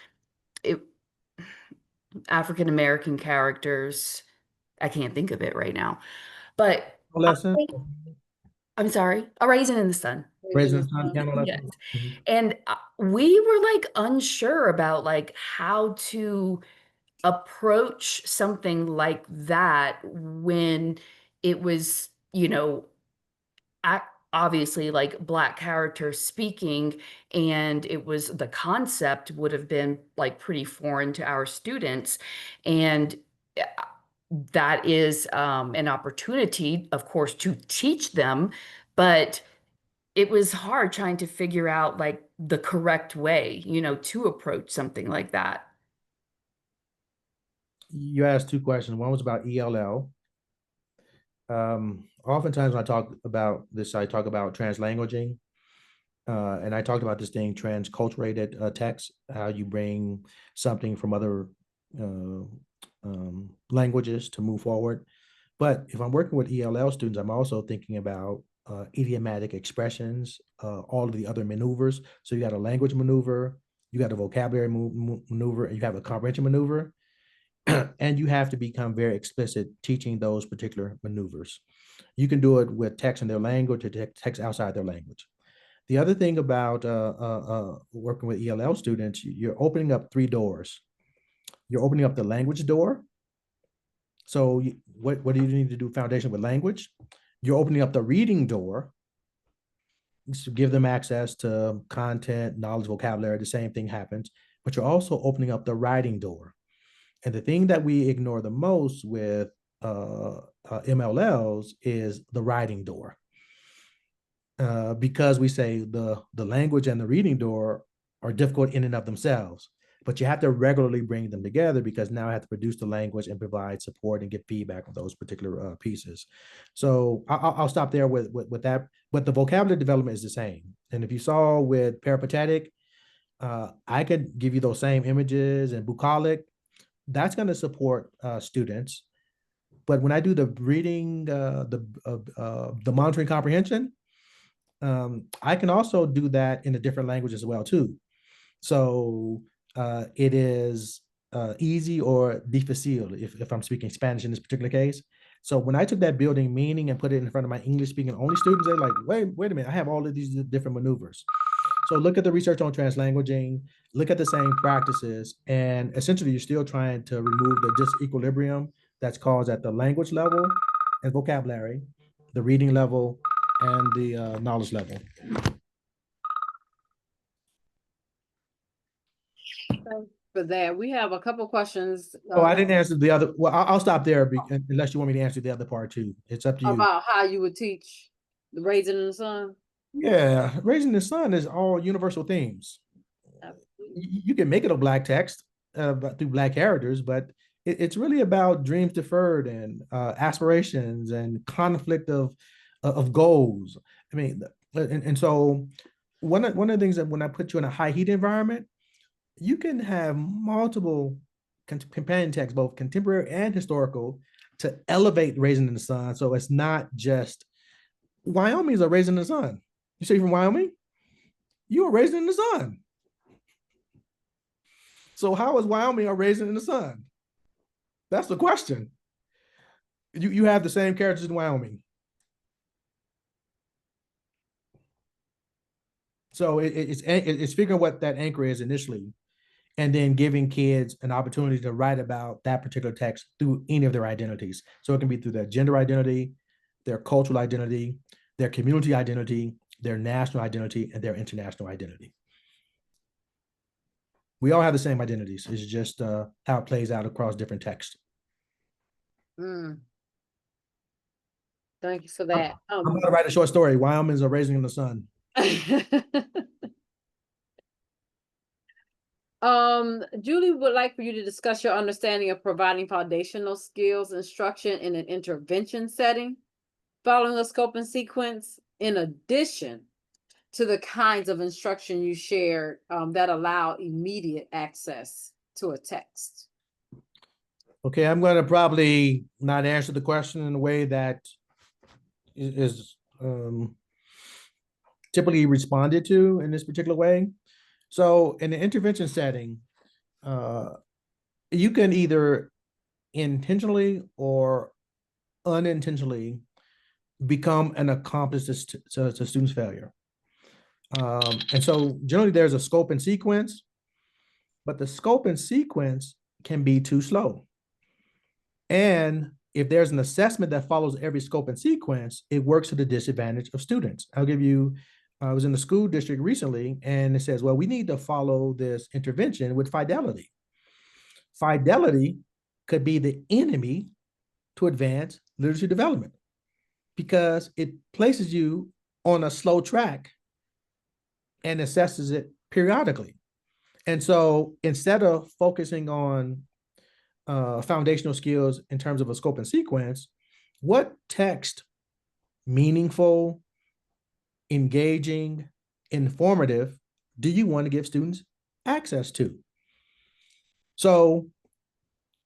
African American characters. I can't think of it right now, but Lesson. I'm sorry, A Raisin in the Sun. Raisin in the Sun. Yes. And we were like unsure about like how to approach something like that when it was, obviously like Black characters speaking, and it was the concept would have been like pretty foreign to our students. And that is an opportunity, of course, to teach them, but it was hard trying to figure out like the correct way, to approach something like that. You asked two questions. One was about ELL. Oftentimes when I talk about this, I talk about translanguaging. And I talked about this thing, transculturated text, how you bring something from other languages to move forward. But if I'm working with ELL students, I'm also thinking about idiomatic expressions, all of the other maneuvers. So you got a language maneuver, you got a vocabulary maneuver, and you have a comprehension maneuver. And you have to become very explicit teaching those particular maneuvers. You can do it with text in their language or text outside their language. The other thing about working with ELL students, you're opening up three doors. You're opening up the language door. So what do you need to do foundation with language? You're opening up the reading door to give them access to content, knowledge, vocabulary. The same thing happens, but you're also opening up the writing door. And the thing that we ignore the most with MLLs is the writing door. Because we say the language and the reading door are difficult in and of themselves, but you have to regularly bring them together because now I have to produce the language and provide support and get feedback on those particular pieces. So I'll stop there with that, but the vocabulary development is the same. And if you saw with peripatetic, I could give you those same images and bucolic. That's going to support students. But when I do the reading, the monitoring comprehension, I can also do that in a different language as well too. So it is easy or difficile if I'm speaking Spanish in this particular case. So when I took that building meaning and put it in front of my English speaking only students, they're like, wait a minute, I have all of these different maneuvers. So look at the research on translanguaging, look at the same practices, and essentially you're still trying to remove the disequilibrium that's caused at the language level and vocabulary, the reading level, and the knowledge level. For that, we have a couple questions. Oh, I didn't answer the other. Well, I'll stop there unless you want me to answer the other part too. It's up to you. About how you would teach the Raising in the Sun. Yeah, raising the sun is all universal themes. You can make it a black text through black characters, but it's really about dreams deferred and aspirations and conflict of goals. I mean, and so one of the things that when I put you in a high heat environment, you can have multiple companion texts, both contemporary and historical, to elevate Raising in the Sun. So it's not just Wyoming's a Raising in the Sun. You say you're from Wyoming? You were raised in the sun. So how is Wyoming a Raising in the Sun? That's the question. You have the same characters in Wyoming. So it's figuring what that anchor is initially, and then giving kids an opportunity to write about that particular text through any of their identities. So it can be through their gender identity, their cultural identity, their community identity, their national identity, and their international identity. We all have the same identities. It's just how it plays out across different texts. Thank you for that. I'm going to write a short story. Wyoming's a Raising in the Sun. Julie would like for you to discuss your understanding of providing foundational skills instruction in an intervention setting, following a scope and sequence, in addition to the kinds of instruction you shared that allow immediate access to a text. Okay, I'm going to probably not answer the question in a way that is typically responded to in this particular way. So in an intervention setting, you can either intentionally or unintentionally become an accomplice to students' failure. And so generally there's a scope and sequence, but the scope and sequence can be too slow. And if there's an assessment that follows every scope and sequence, it works to the disadvantage of students. I'll give you, I was in the school district recently, and it says, well, we need to follow this intervention with fidelity. Fidelity could be the enemy to advance literacy development because it places you on a slow track and assesses it periodically. And so instead of focusing on foundational skills in terms of a scope and sequence, what text, meaningful, engaging, informative, do you want to give students access to? So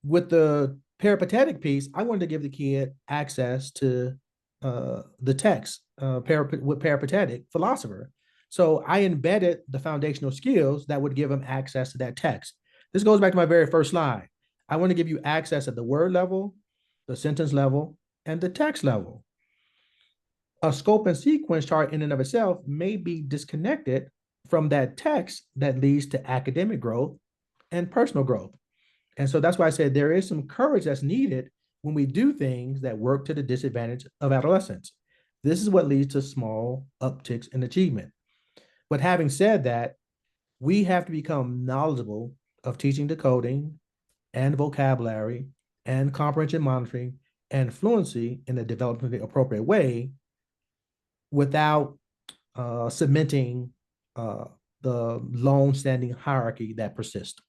with the peripatetic piece, I wanted to give the kid access to the text with peripatetic philosopher. So I embedded the foundational skills that would give them access to that text. This goes back to my very first slide. I want to give you access at the word level, the sentence level, and the text level. A scope and sequence chart in and of itself may be disconnected from that text that leads to academic growth and personal growth. And so that's why I said there is some courage that's needed when we do things that work to the disadvantage of adolescents. This is what leads to small upticks in achievement. But having said that, we have to become knowledgeable of teaching decoding and vocabulary and comprehension monitoring and fluency in a developmentally appropriate way without cementing the long-standing hierarchy that persists.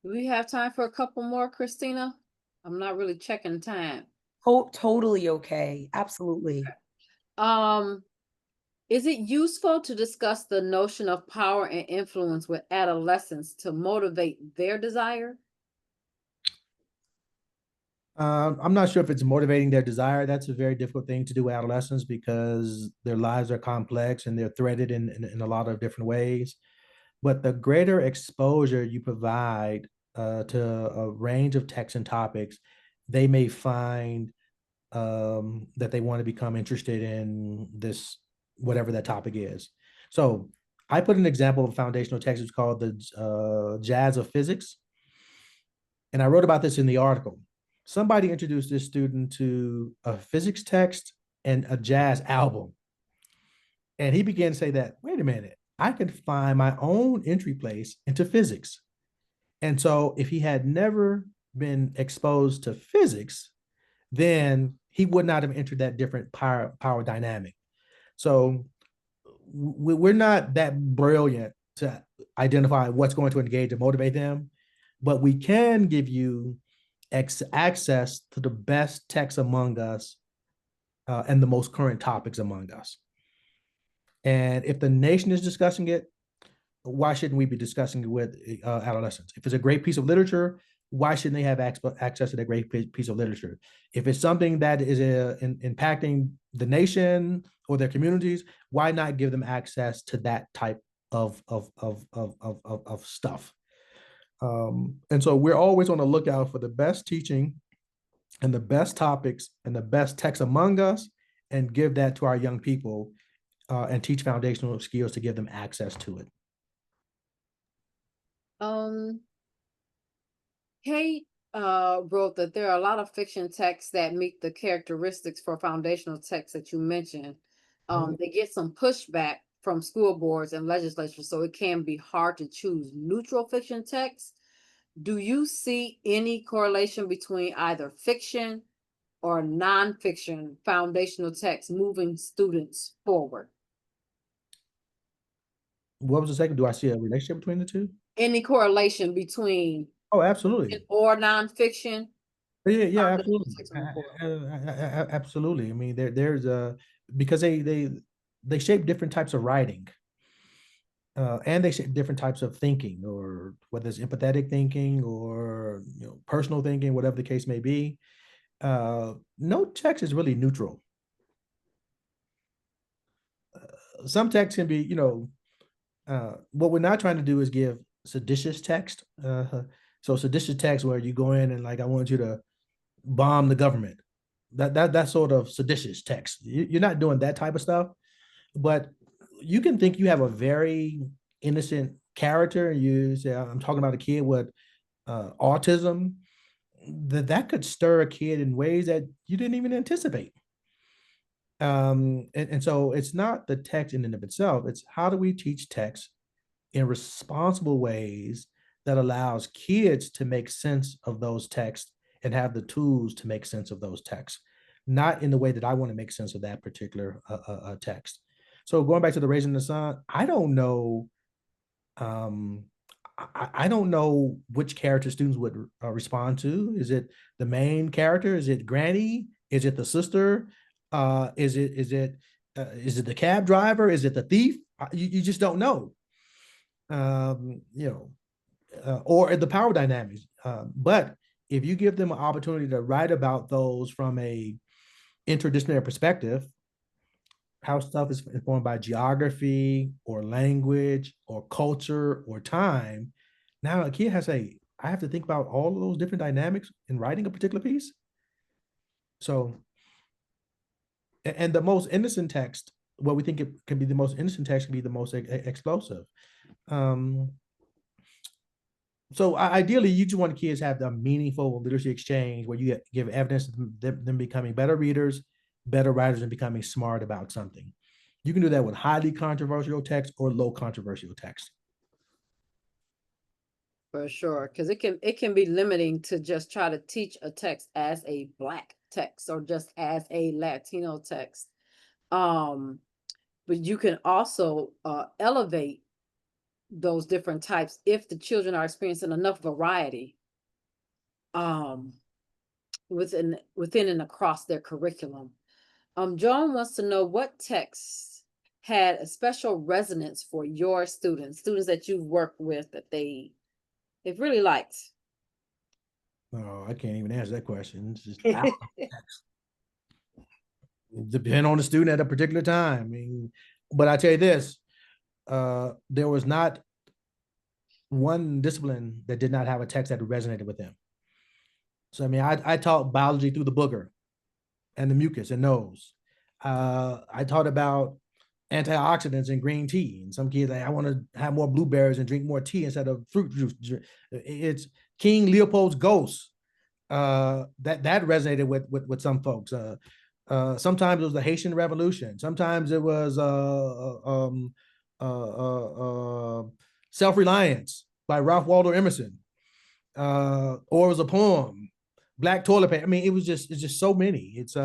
Do we have time for a couple more, Christina? I'm not really checking time. Oh, totally okay. Absolutely. Is it useful to discuss the notion of power and influence with adolescents to motivate their desire? I'm not sure if it's motivating their desire. That's a very difficult thing to do with adolescents because their lives are complex and they're threaded in a lot of different ways. But the greater exposure you provide to a range of texts and topics, they may find that they want to become interested in this, whatever that topic is. So I put an example of a foundational text. It's called the Jazz of Physics. And I wrote about this in the article. Somebody introduced this student to a physics text and a jazz album. And he began to say that, wait a minute, I can find my own entry place into physics. And so if he had never been exposed to physics, then he would not have entered that different power dynamic. So we're not that brilliant to identify what's going to engage and motivate them, but we can give you access to the best texts among us and the most current topics among us. And if the nation is discussing it, why shouldn't we be discussing it with adolescents? If it's a great piece of literature, why shouldn't they have access to that great piece of literature? If it's something that is impacting the nation or their communities, why not give them access to that type of stuff? And so we're always on the lookout for the best teaching and the best topics and the best texts among us, and give that to our young people and teach foundational skills to give them access to it. Kate wrote that there are a lot of fiction texts that meet the characteristics for foundational texts that you mentioned. They get some pushback from school boards and legislatures, so it can be hard to choose neutral fiction texts. Do you see any correlation between either fiction or nonfiction foundational texts moving students forward? What was the second? Do I see a relationship between the two? Any correlation between Oh, absolutely. or nonfiction? Yeah, Foundational absolutely. texts moving forward? Absolutely. I mean, there's a because they shape different types of writing, and they shape different types of thinking, or whether it's empathetic thinking or personal thinking, whatever the case may be. No text is really neutral. Some text can be, what we're not trying to do is give seditious text. So seditious text where you go in and like, I want you to bomb the government. That's sort of seditious text. You're not doing that type of stuff, but you can think you have a very innocent character. You say, I'm talking about a kid with autism. That could stir a kid in ways that you didn't even anticipate. And so it's not the text in and of itself. It's how do we teach text in responsible ways that allows kids to make sense of those texts and have the tools to make sense of those texts, not in the way that I want to make sense of that particular text. So going back to the Raising the Sun, I don't know. I don't know which character students would respond to. Is it the main character? Is it Granny? Is it the sister? Is it the cab driver? Is it the thief? You just don't know. Or the power dynamics. But if you give them an opportunity to write about those from a interdisciplinary perspective, how stuff is informed by geography or language or culture or time, now a kid has I have to think about all of those different dynamics in writing a particular piece. So, and the most innocent text, what we think it can be the most innocent text can be the most explosive. So ideally, you just want kids to have a meaningful literacy exchange where you give evidence of them becoming better readers, better writers, and becoming smart about something. You can do that with highly controversial text or low controversial text. For sure, because it can be limiting to just try to teach a text as a Black text or just as a Latino text. But you can also elevate those different types if the children are experiencing enough variety within and across their curriculum. Joan wants to know what texts had a special resonance for your students that you've worked with that they've really liked? Oh, I can't even answer that question. It's just depend on the student at a particular time. I mean, but I tell you this, there was not one discipline that did not have a text that resonated with them. So I mean, I taught biology through the booger and the mucus and nose. I taught about antioxidants in green tea, and some kids like, I want to have more blueberries and drink more tea instead of fruit juice. It's King Leopold's Ghost. That resonated with some folks. Sometimes it was the Haitian Revolution. Sometimes it was Self-Reliance by Ralph Waldo Emerson. Or it was a poem, Black Toilet Paper. I mean, it's just so many. It's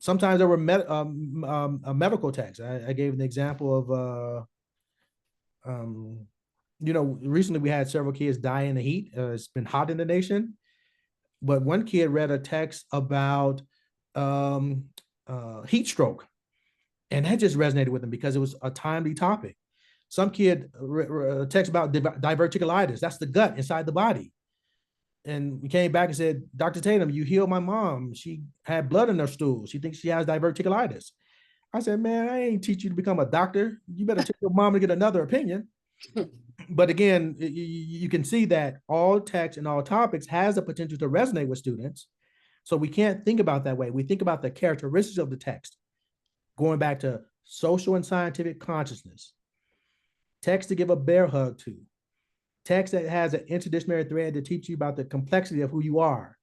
sometimes there were medical texts. I gave an example of recently we had several kids die in the heat. It's been hot in the nation, but one kid read a text about heat stroke, and that just resonated with him because it was a timely topic. Some kid text about diverticulitis. That's the gut inside the body. And we came back and said, Dr. Tatum, you healed my mom. She had blood in her stool. She thinks she has diverticulitis. I said, man, I ain't teach you to become a doctor. You better take your mom to get another opinion. But again, you can see that all text and all topics has the potential to resonate with students. So we can't think about that way. We think about the characteristics of the text, going back to social and scientific consciousness, text to give a bear hug to, text that has an interdisciplinary thread to teach you about the complexity of who you are.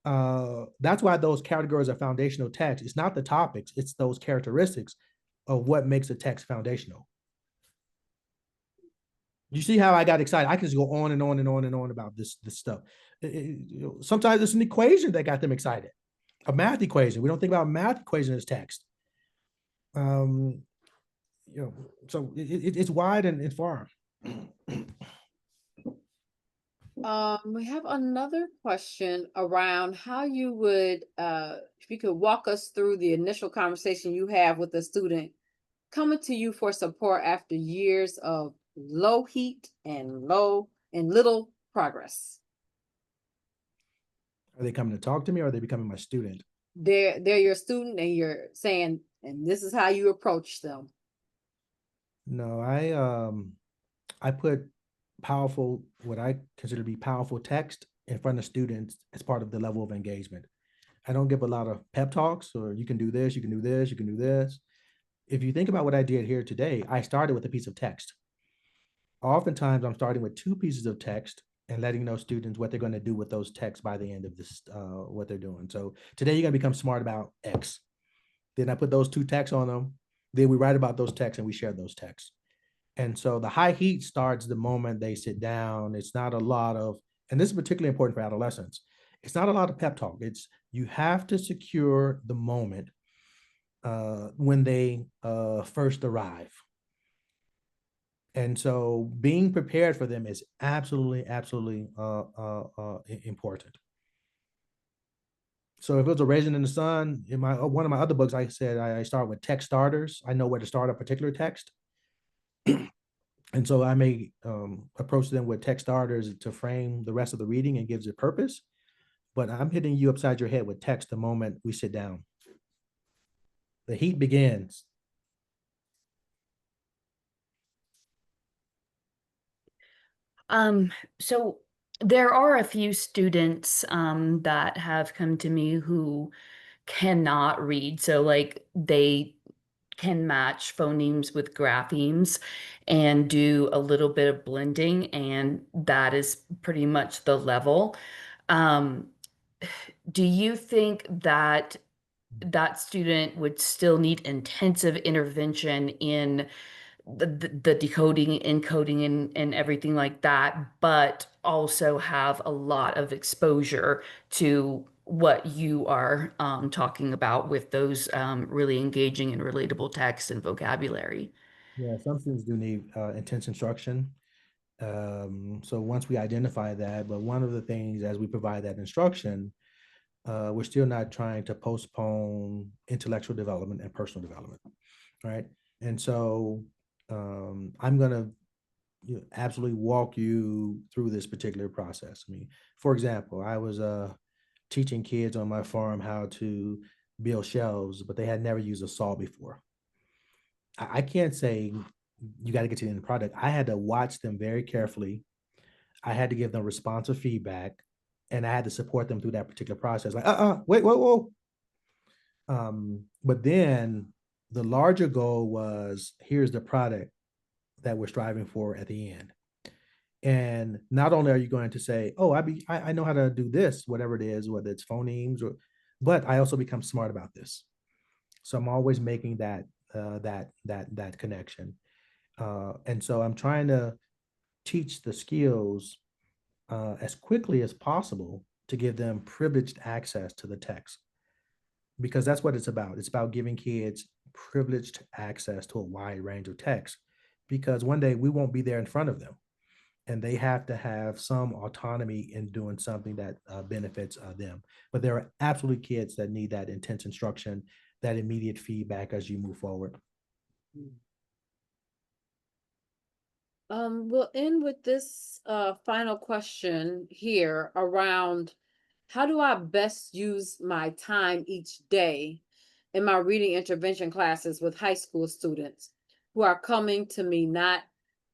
That's why those categories are foundational text. It's not the topics, it's those characteristics of what makes a text foundational. You see how I got excited? I can just go on and on and on and on about this stuff. Sometimes it's an equation that got them excited, a math equation. We don't think about math equation as text. So it's wide and far. We have another question around how you would, if you could walk us through the initial conversation you have with a student coming to you for support after years of low heat and little progress. Are they coming to talk to me, or are they becoming my student? They're your student, and you're saying, and this is how you approach them. No, I put powerful, what I consider to be powerful text in front of students as part of the level of engagement. I don't give a lot of pep talks or you can do this, you can do this, you can do this. If you think about what I did here today, I started with a piece of text. Oftentimes I'm starting with 2 pieces of text and letting those students what they're going to do with those texts by the end of this, what they're doing. So today you're going to become smart about X. Then I put those 2 texts on them. Then we write about those texts and we share those texts. And so the high heat starts the moment they sit down. It's not a lot of, and this is particularly important for adolescents, it's not a lot of pep talk. It's you have to secure the moment when they first arrive. And so being prepared for them is absolutely important. So if it was a Raisin in the Sun, in one of my other books, I said I start with text starters. I know where to start a particular text. And so I may approach them with text starters to frame the rest of the reading and gives it purpose. But I'm hitting you upside your head with text the moment we sit down. The heat begins. So there are a few students that have come to me who cannot read. So like they can match phonemes with graphemes and do a little bit of blending, and that is pretty much the level. Do you think that that student would still need intensive intervention in the decoding, encoding, and everything like that, but also have a lot of exposure to what you are talking about with those really engaging and relatable text and vocabulary? Yeah, some students do need intense instruction. So once we identify that, but one of the things as we provide that instruction, we're still not trying to postpone intellectual development and personal development. right? And so I'm going to absolutely walk you through this particular process. I mean, for example, I was teaching kids on my farm how to build shelves, but they had never used a saw before. I can't say you got to get to the end of the product. I had to watch them very carefully. I had to give them responsive feedback, and I had to support them through that particular process. Like, wait, whoa. But then the larger goal was, here's the product that we're striving for at the end. And not only are you going to say, oh, I know how to do this, whatever it is, whether it's phonemes or, but I also become smart about this. So I'm always making that connection. And so I'm trying to teach the skills as quickly as possible to give them privileged access to the text, because that's what it's about. It's about giving kids privileged access to a wide range of text, because one day we won't be there in front of them, and they have to have some autonomy in doing something that benefits them. But there are absolutely kids that need that intense instruction, that immediate feedback as you move forward. We'll end with this final question here around, how do I best use my time each day in my reading intervention classes with high school students who are coming to me not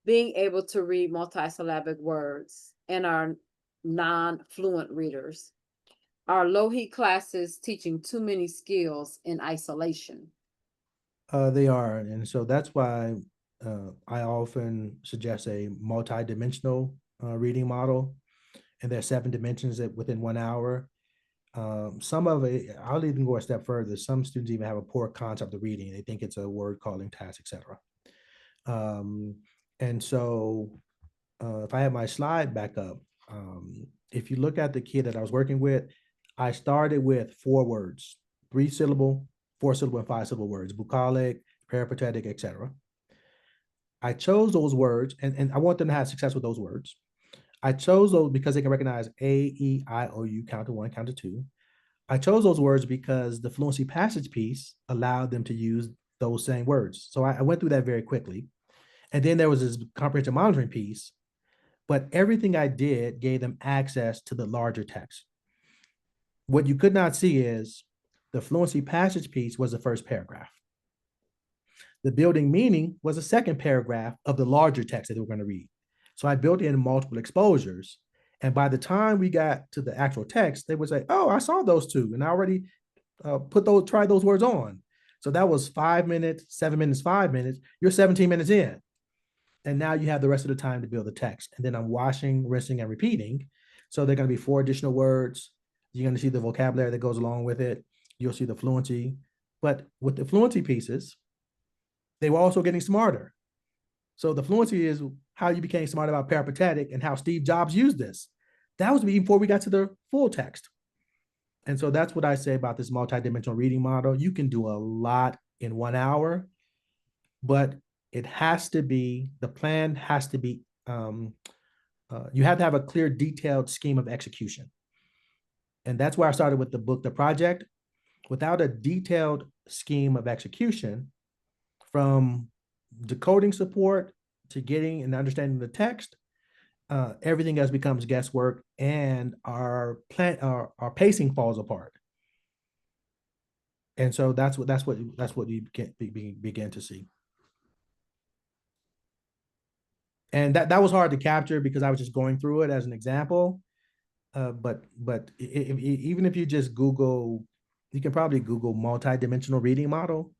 being able to read multisyllabic words and are non-fluent readers? Are low-heat classes teaching too many skills in isolation? They are. And so that's why I often suggest a multi-dimensional reading model. And there's 7 dimensions within 1 hour. Some of it, I'll even go a step further. Some students even have a poor concept of reading. They think it's a word calling task, etc. And so if I have my slide back up, if you look at the kid that I was working with, I started with 4 words, 3-syllable, 4-syllable, and 5-syllable words, bucolic, peripatetic, etc. I chose those words, and I want them to have success with those words. I chose those because they can recognize A, E, I, O, U, count to 1, count to 2. I chose those words because the fluency passage piece allowed them to use those same words. So I went through that very quickly. And then there was this comprehensive monitoring piece, but everything I did gave them access to the larger text. What you could not see is the fluency passage piece was the first paragraph. The building meaning was the second paragraph of the larger text that they were going to read. So I built in multiple exposures. And by the time we got to the actual text, they would say, oh, I saw those 2. And I already tried those words on. So that was 5 minutes, 7 minutes, 5 minutes. You're 17 minutes in. And now you have the rest of the time to build the text. And then I'm washing, rinsing, and repeating. So there are going to be 4 additional words. You're going to see the vocabulary that goes along with it. You'll see the fluency. But with the fluency pieces, they were also getting smarter. So the fluency is how you became smart about peripatetic and how Steve Jobs used this. That was before we got to the full text. And so that's what I say about this multidimensional reading model. You can do a lot in 1 hour, but it has to be, the plan has to be, you have to have a clear, detailed scheme of execution. And that's why I started with the book, The Project. Without a detailed scheme of execution, from decoding support to getting and understanding the text, everything else becomes guesswork, and our pacing falls apart. And so that's what you begin to see. And that was hard to capture because I was just going through it as an example. But even if you just Google, you can probably Google multi-dimensional reading model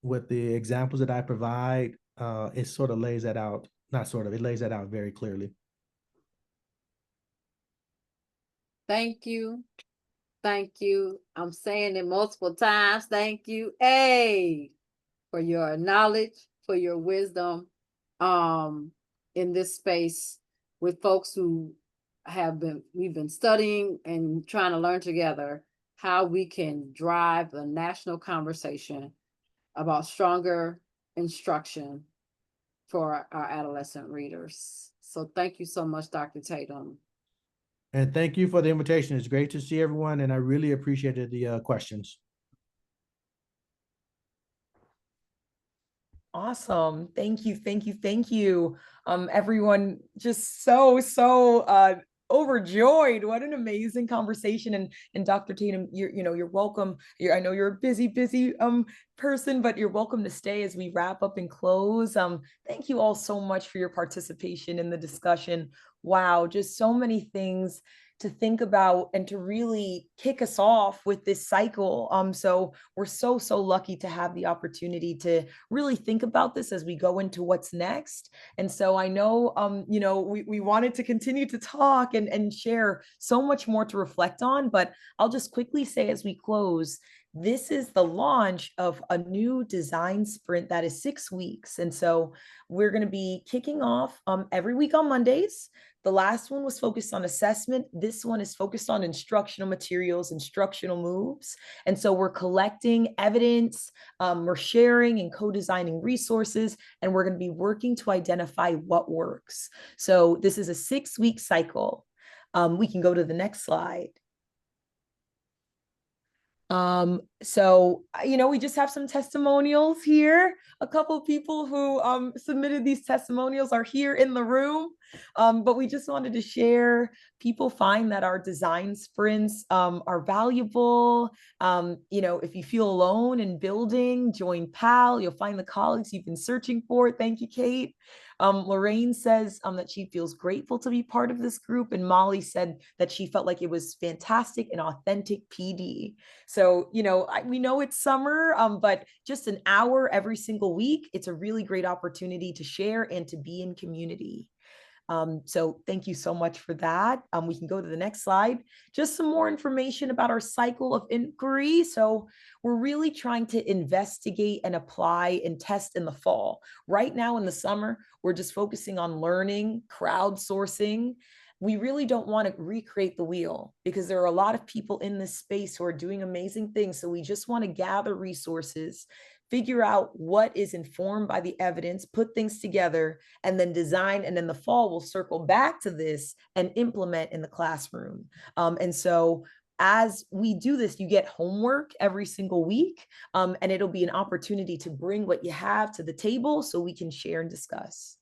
with the examples that I provide. It sort of lays that out, not sort of, it lays that out very clearly. Thank you. Thank you. I'm saying it multiple times. Thank you, A, for your knowledge, for your wisdom, in this space with folks who we've been studying and trying to learn together how we can drive a national conversation about stronger instruction for our adolescent readers. So thank you so much, Dr. Tatum. And thank you for the invitation. It's great to see everyone, and I really appreciated the questions. Awesome. Thank you. Thank you. Thank you. Everyone just so overjoyed. What an amazing conversation. And Dr. Tatum, you're welcome. I know you're a busy person, but you're welcome to stay as we wrap up and close. Thank you all so much for your participation in the discussion. Wow, just so many things to think about and to really kick us off with this cycle. So we're so lucky to have the opportunity to really think about this as we go into what's next. And so I know, we wanted to continue to talk and share so much more to reflect on, but I'll just quickly say as we close, this is the launch of a new design sprint that is 6 weeks. And so we're going to be kicking off every week on Mondays. The last one was focused on assessment. This one is focused on instructional materials, instructional moves. And so we're collecting evidence, we're sharing and co-designing resources, and we're going to be working to identify what works. So this is a 6-week cycle. We can go to the next slide. We just have some testimonials here. A couple of people who submitted these testimonials are here in the room, but we just wanted to share. People find that our design sprints are valuable. If you feel alone in building, join PAL. You'll find the colleagues you've been searching for. Thank you, Kate. Lorraine says that she feels grateful to be part of this group. And Molly said that she felt like it was fantastic and authentic PD. So, we know it's summer, but just an hour every single week, it's a really great opportunity to share and to be in community. So thank you so much for that. We can go to the next slide. Just some more information about our cycle of inquiry. So we're really trying to investigate and apply and test in the fall. Right now in the summer, we're just focusing on learning, crowdsourcing. We really don't want to recreate the wheel because there are a lot of people in this space who are doing amazing things. So we just want to gather resources, figure out what is informed by the evidence, put things together, and then design. And in the fall, we'll circle back to this and implement in the classroom. And so as we do this, you get homework every single week, and it'll be an opportunity to bring what you have to the table so we can share and discuss.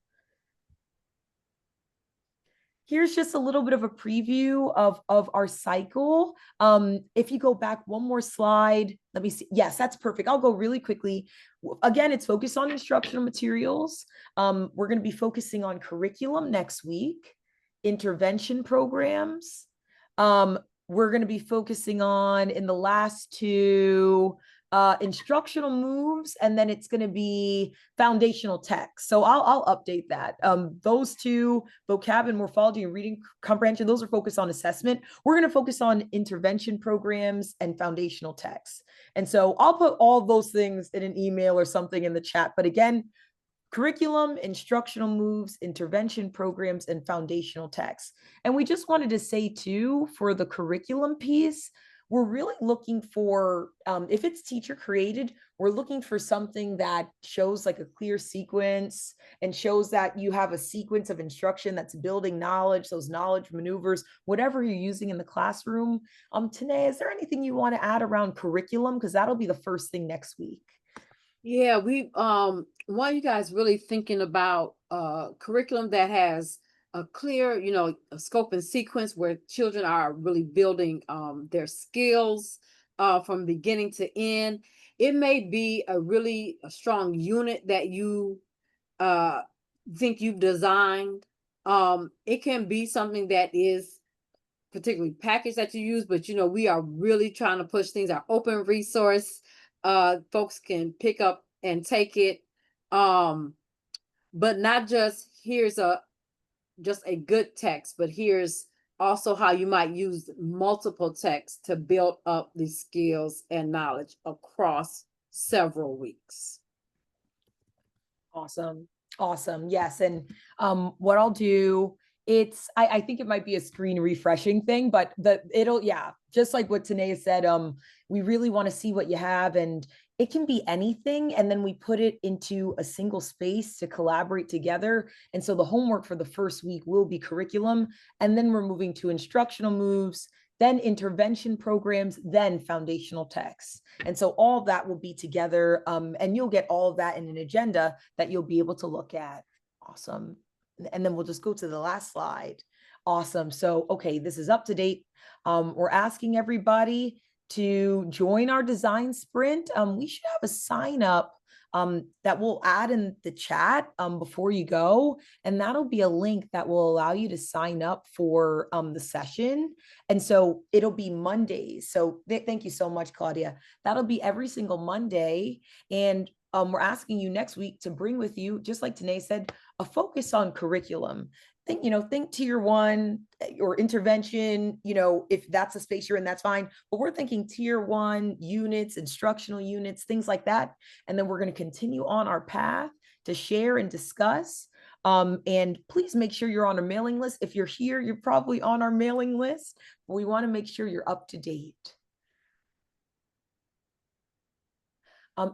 Here's just a little bit of a preview of our cycle. If you go back one more slide, let me see. Yes, that's perfect. I'll go really quickly. Again, it's focused on instructional materials. We're going to be focusing on curriculum next week, intervention programs. We're going to be focusing on, in the last two, instructional moves, and then it's going to be foundational text. So I'll update that. Those two, vocab and morphology and reading comprehension, those are focused on assessment. We're going to focus on intervention programs and foundational text. And so I'll put all those things in an email or something in the chat. But again, curriculum, instructional moves, intervention programs, and foundational text. And we just wanted to say too, for the curriculum piece, we're really looking for, if it's teacher created, we're looking for something that shows like a clear sequence and shows that you have a sequence of instruction that's building knowledge, those knowledge maneuvers, whatever you're using in the classroom. Tanae, is there anything you want to add around curriculum? Because that'll be the first thing next week. Yeah, we want you guys really thinking about curriculum that has a clear, a scope and sequence where children are really building their skills from beginning to end. It may be a strong unit that you think you've designed. It can be something that is particularly packaged that you use, but we are really trying to push things. Our open resource, folks can pick up and take it, but not just here's just a good text, but here's also how you might use multiple texts to build up the skills and knowledge across several weeks. Awesome. Yes. And what I'll do, I think it might be a screen refreshing thing, but just like what Tanae said, we really want to see what you have, and it can be anything. And then we put it into a single space to collaborate together. And so the homework for the first week will be curriculum. And then we're moving to instructional moves, then intervention programs, then foundational texts. And so all of that will be together, and you'll get all of that in an agenda that you'll be able to look at. Awesome. And then we'll just go to the last slide. Awesome. So, okay, this is up to date. We're asking everybody to join our design sprint. We should have a sign up that we'll add in the chat before you go. And that'll be a link that will allow you to sign up for the session. And so it'll be Mondays. So thank you so much, Claudia. That'll be every single Monday. And we're asking you next week to bring with you, just like Tanae said, a focus on curriculum. Think tier 1 or intervention, if that's a space you're in, that's fine. But we're thinking tier 1 units, instructional units, things like that. And then we're going to continue on our path to share and discuss. And please make sure you're on our mailing list. If you're here, you're probably on our mailing list. We want to make sure you're up to date.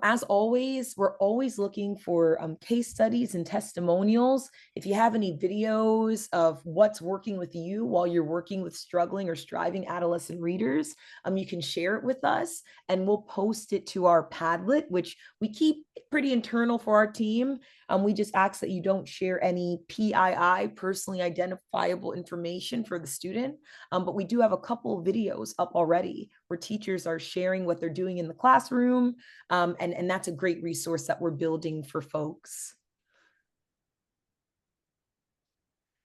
As always, we're always looking for case studies and testimonials. If you have any videos of what's working with you while you're working with struggling or striving adolescent readers, you can share it with us and we'll post it to our Padlet, which we keep pretty internal for our team. We just ask that you don't share any PII, personally identifiable information for the student. But we do have a couple of videos up already where teachers are sharing what they're doing in the classroom. And that's a great resource that we're building for folks.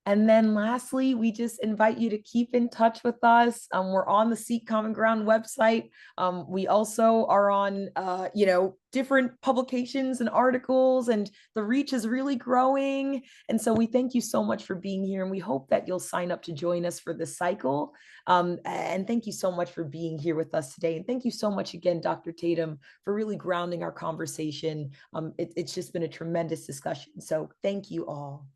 And then lastly, we just invite you to keep in touch with us. We're on the Seek Common Ground website. We also are on, different publications and articles, and the reach is really growing. And so we thank you so much for being here. And we hope that you'll sign up to join us for this cycle. And thank you so much for being here with us today. And thank you so much again, Dr. Tatum, for really grounding our conversation. It's just been a tremendous discussion. So thank you all.